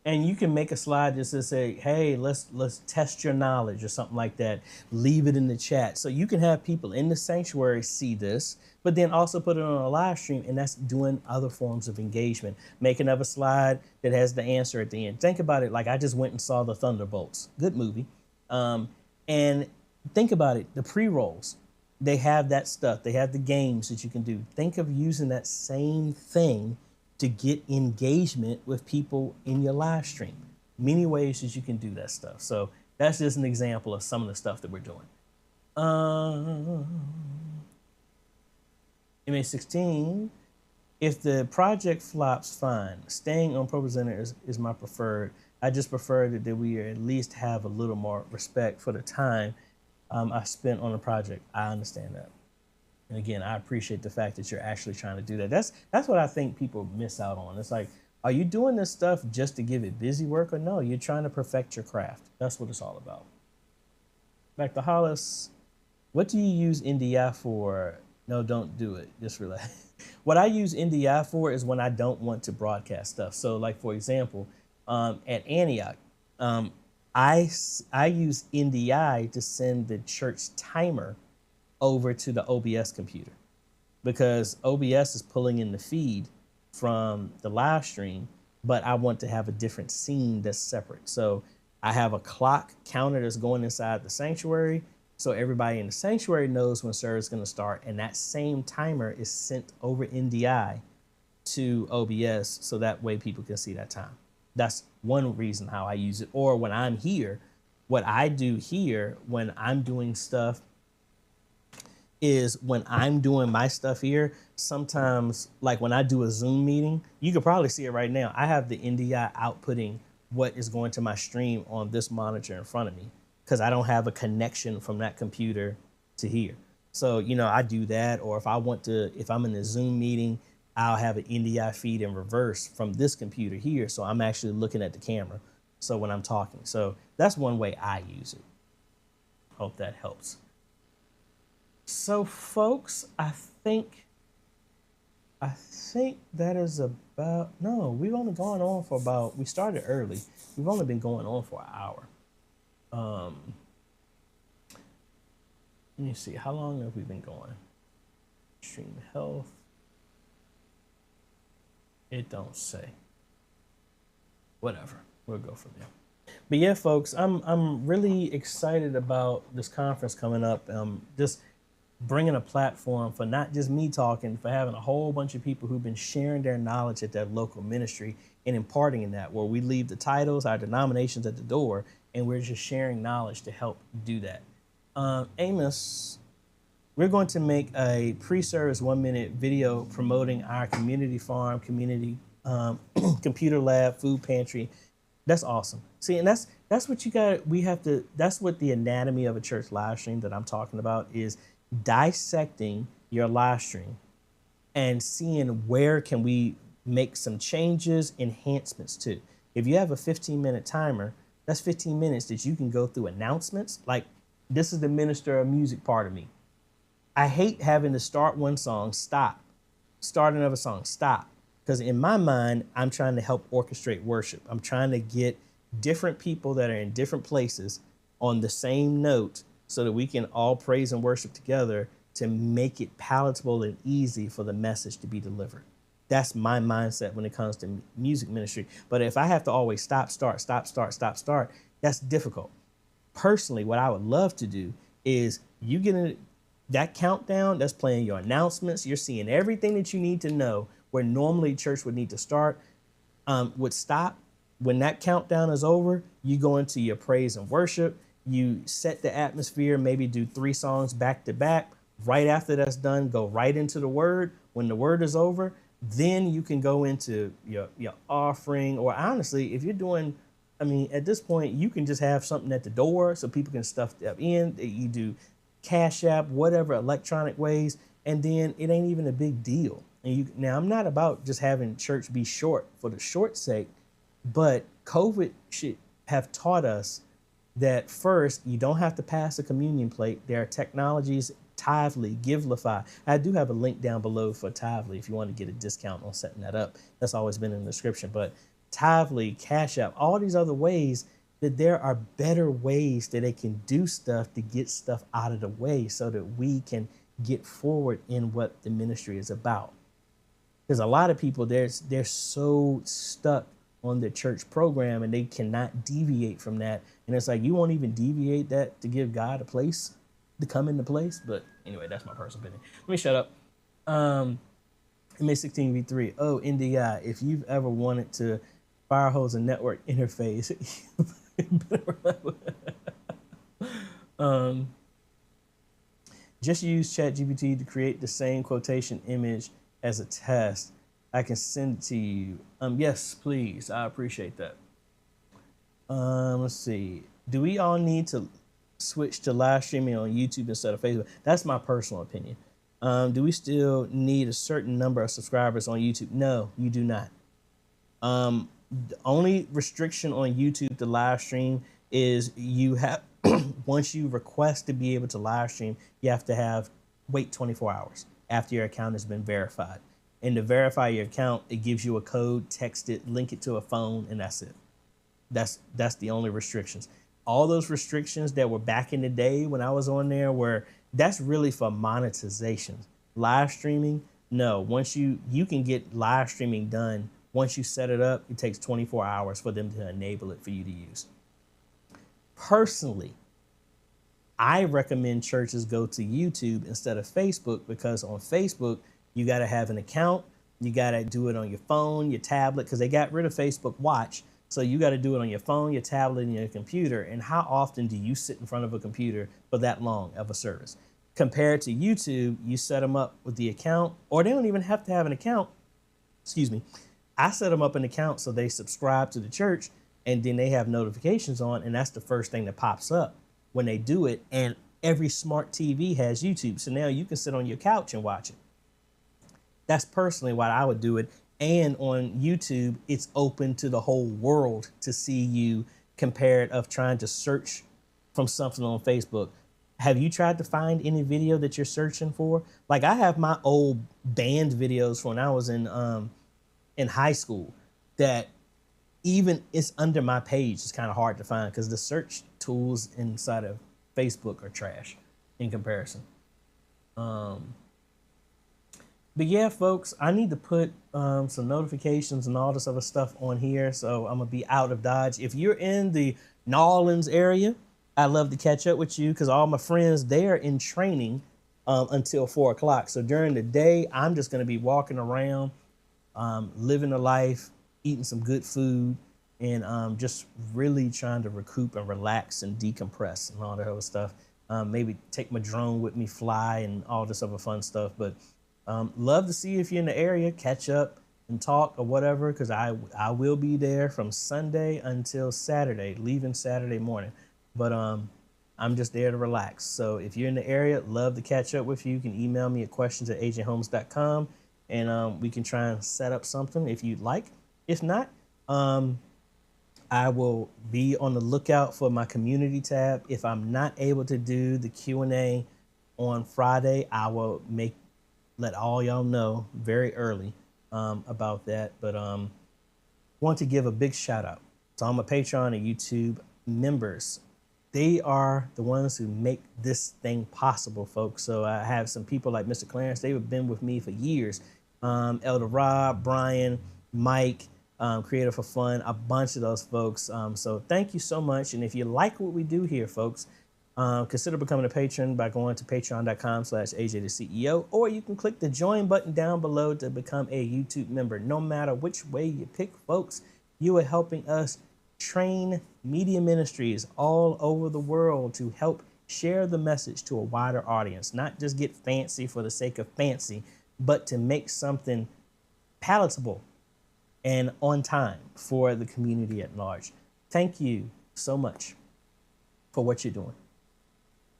[SPEAKER 1] And you can make a slide just to say, hey, let's test your knowledge or something like that. Leave it in the chat. So you can have people in the sanctuary see this, but then also put it on a live stream, and that's doing other forms of engagement. Make another slide that has the answer at the end. Think about it like I just went and saw the Thunderbolts. Good movie. And think about it, the pre-rolls. They have that stuff. They have the games that you can do. Think of using that same thing to get engagement with people in your live stream. Many ways that you can do that stuff. So that's just an example of some of the stuff that we're doing. MA16, if the project flops, fine. Staying on ProPresenter is my preferred. I just prefer that we at least have a little more respect for the time I spent on the project. I understand that. And again, I appreciate the fact that you're actually trying to do that. That's what I think people miss out on. It's like, are you doing this stuff just to give it busy work, or no, you're trying to perfect your craft? That's what it's all about. Back to Hollis. What do you use NDI for? No, don't do it. Just relax. What I use NDI for is when I don't want to broadcast stuff. So like, for example, at Antioch, I use NDI to send the church timer over to the OBS computer, because OBS is pulling in the feed from the live stream, but I want to have a different scene that's separate. So I have a clock counter that's going inside the sanctuary, so everybody in the sanctuary knows when service is going to start, and that same timer is sent over NDI to OBS, so that way people can see that time. That's one reason how I use it. Or when I'm here, what I do here when I'm doing stuff is when I'm doing my stuff here, sometimes like when I do a Zoom meeting, you can probably see it right now. I have the NDI outputting what is going to my stream on this monitor in front of me, because I don't have a connection from that computer to here. So, you know, I do that. Or if I'm in a Zoom meeting, I'll have an NDI feed in reverse from this computer here. So I'm actually looking at the camera. So when I'm talking, so that's one way I use it. Hope that helps. So folks, I think that is about, no, we've only gone on for about, we started early. We've only been going on for an hour. Let me see, how long have we been going? Stream health. It don't say. Whatever, we'll go from there. But yeah, folks, I'm really excited about this conference coming up. Just bringing a platform for not just me talking, for having a whole bunch of people who've been sharing their knowledge at their local ministry and imparting in that, where we leave the titles, our denominations at the door, and we're just sharing knowledge to help do that. Amos, we're going to make a pre-service 1-minute video promoting our community farm, community computer lab, food pantry. That's awesome. See, and that's what you got. That's what the anatomy of a church live stream that I'm talking about is, dissecting your live stream and seeing where can we make some changes, enhancements to. If you have a 15-minute timer, that's 15 minutes that you can go through announcements. Like, this is the minister of music part of me. I hate having to start one song, stop, start another song, stop. Because in my mind, I'm trying to help orchestrate worship. I'm trying to get different people that are in different places on the same note so that we can all praise and worship together to make it palatable and easy for the message to be delivered. That's my mindset when it comes to music ministry. But if I have to always stop, start, stop, start, stop, start, that's difficult. Personally, what I would love to do is you get in that countdown, that's playing your announcements. You're seeing everything that you need to know where normally church would need to start, would stop. When that countdown is over, you go into your praise and worship. You set the atmosphere, maybe do 3 songs back to back. Right after that's done, go right into the word. When the word is over, then you can go into your offering. Or honestly, if you're doing, I mean, at this point, you can just have something at the door so people can stuff that in. You do Cash App, whatever electronic ways, and then it ain't even a big deal. And now I'm not about just having church be short for the short sake, but COVID should have taught us that first, you don't have to pass a communion plate. There are technologies, Tithely, Givelify. I do have a link down below for Tithely if you want to get a discount on setting that up. That's always been in the description. But Tithely, Cash App, all these other ways, that there are better ways that they can do stuff to get stuff out of the way so that we can get forward in what the ministry is about. Because a lot of people, they're so stuck on the church program and they cannot deviate from that. And it's like, you won't even deviate that to give God a place to come into place. But anyway, that's my personal opinion. Let me shut up. MA16V3. Oh, NDI, if you've ever wanted to fire hose a network interface, just use ChatGPT to create the same quotation image as a test. I can send it to you. Yes, please. I appreciate that. Let's see. Do we all need to switch to live streaming on YouTube instead of Facebook? That's my personal opinion. Do we still need a certain number of subscribers on YouTube? No, you do not. The only restriction on YouTube to live stream is you have, once you request to be able to live stream, you have to wait 24 hours after your account has been verified. And to verify your account, it gives you a code, text it, link it to a phone, and that's it. That's the only restrictions. All those restrictions that were back in the day when I was on there that's really for monetization. Live streaming, no. Once you can get live streaming done, once you set it up, it takes 24 hours for them to enable it for you to use. Personally, I recommend churches go to YouTube instead of Facebook, because on Facebook, you got to have an account. You got to do it on your phone, your tablet, because they got rid of Facebook Watch. So you got to do it on your phone, your tablet, and your computer. And how often do you sit in front of a computer for that long of a service? Compared to YouTube, you set them up with the account, or they don't even have to have an account. Excuse me. I set them up an account so they subscribe to the church, and then they have notifications on, and that's the first thing that pops up when they do it. And every smart TV has YouTube. So now you can sit on your couch and watch it. That's personally why I would do it. And on YouTube, it's open to the whole world to see you, compared of trying to search from something on Facebook. Have you tried to find any video that you're searching for? Like, I have my old band videos from when I was in high school that even it's under my page. It's kind of hard to find because the search tools inside of Facebook are trash in comparison. But yeah, folks, I need to put some notifications and all this other stuff on here. So I'm going to be out of Dodge. If you're in the New Orleans area, I'd love to catch up with you, because all my friends, they are in training until 4 o'clock. So during the day, I'm just going to be walking around, living a life, eating some good food, and just really trying to recoup and relax and decompress and all that other stuff. Maybe take my drone with me, fly, and all this other fun stuff. But love to see if you're in the area, catch up and talk or whatever, because I will be there from Sunday until Saturday, leaving Saturday morning. But I'm just there to relax. So if you're in the area, love to catch up with you. You can email me at questions@ajhomes.com, and we can try and set up something if you'd like. If not, I will be on the lookout for my community tab. If I'm not able to do the Q&A on Friday, I will let all y'all know very early about that. But want to give a big shout out to all my Patreon and YouTube members. They are the ones who make this thing possible, folks. So I have some people like Mr. Clarence. They've been with me for years. Elder Rob, Brian, Mike, Creator for Fun, a bunch of those folks. So thank you so much. And if you like what we do here, folks, consider becoming a patron by going to patreon.com/AJaytheCEO, or you can click the join button down below to become a YouTube member. No matter which way you pick, folks, you are helping us train media ministries all over the world to help share the message to a wider audience, not just get fancy for the sake of fancy, but to make something palatable and on time for the community at large. Thank you so much for what you're doing.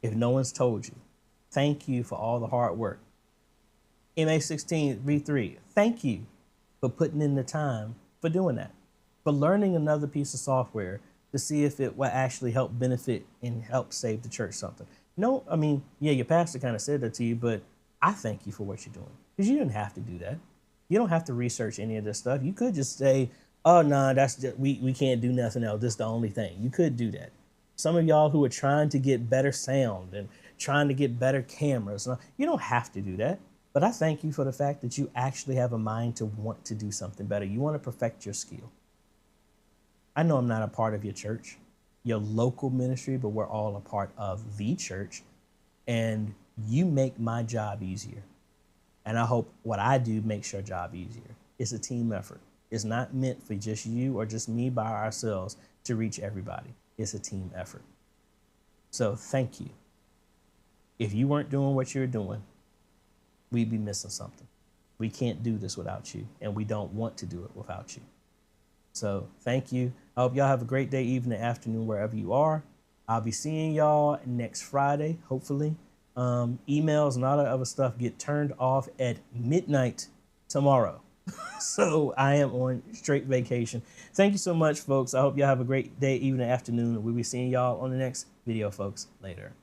[SPEAKER 1] If no one's told you, thank you for all the hard work. MA16V3, thank you for putting in the time for doing that, for learning another piece of software to see if it will actually help benefit and help save the church something. No, I mean, yeah, your pastor kind of said that to you, but I thank you for what you're doing, because you didn't have to do that. You don't have to research any of this stuff. You could just say, oh no, that's just, we can't do nothing else. This is the only thing. You could do that. Some of y'all who are trying to get better sound and trying to get better cameras, you don't have to do that. But I thank you for the fact that you actually have a mind to want to do something better. You want to perfect your skill. I know I'm not a part of your church, your local ministry, but we're all a part of the church. And you make my job easier. And I hope what I do makes your job easier. It's a team effort. It's not meant for just you or just me by ourselves to reach everybody. It's a team effort. So thank you. If you weren't doing what you're doing, we'd be missing something. We can't do this without you, and we don't want to do it without you. So thank you. I hope y'all have a great day, evening, afternoon, wherever you are. I'll be seeing y'all next Friday, hopefully. Emails and all that other stuff get turned off at midnight tomorrow. So I am on straight vacation. Thank you so much, folks. I hope y'all have a great day, evening, afternoon. We'll be seeing y'all on the next video, folks. Later.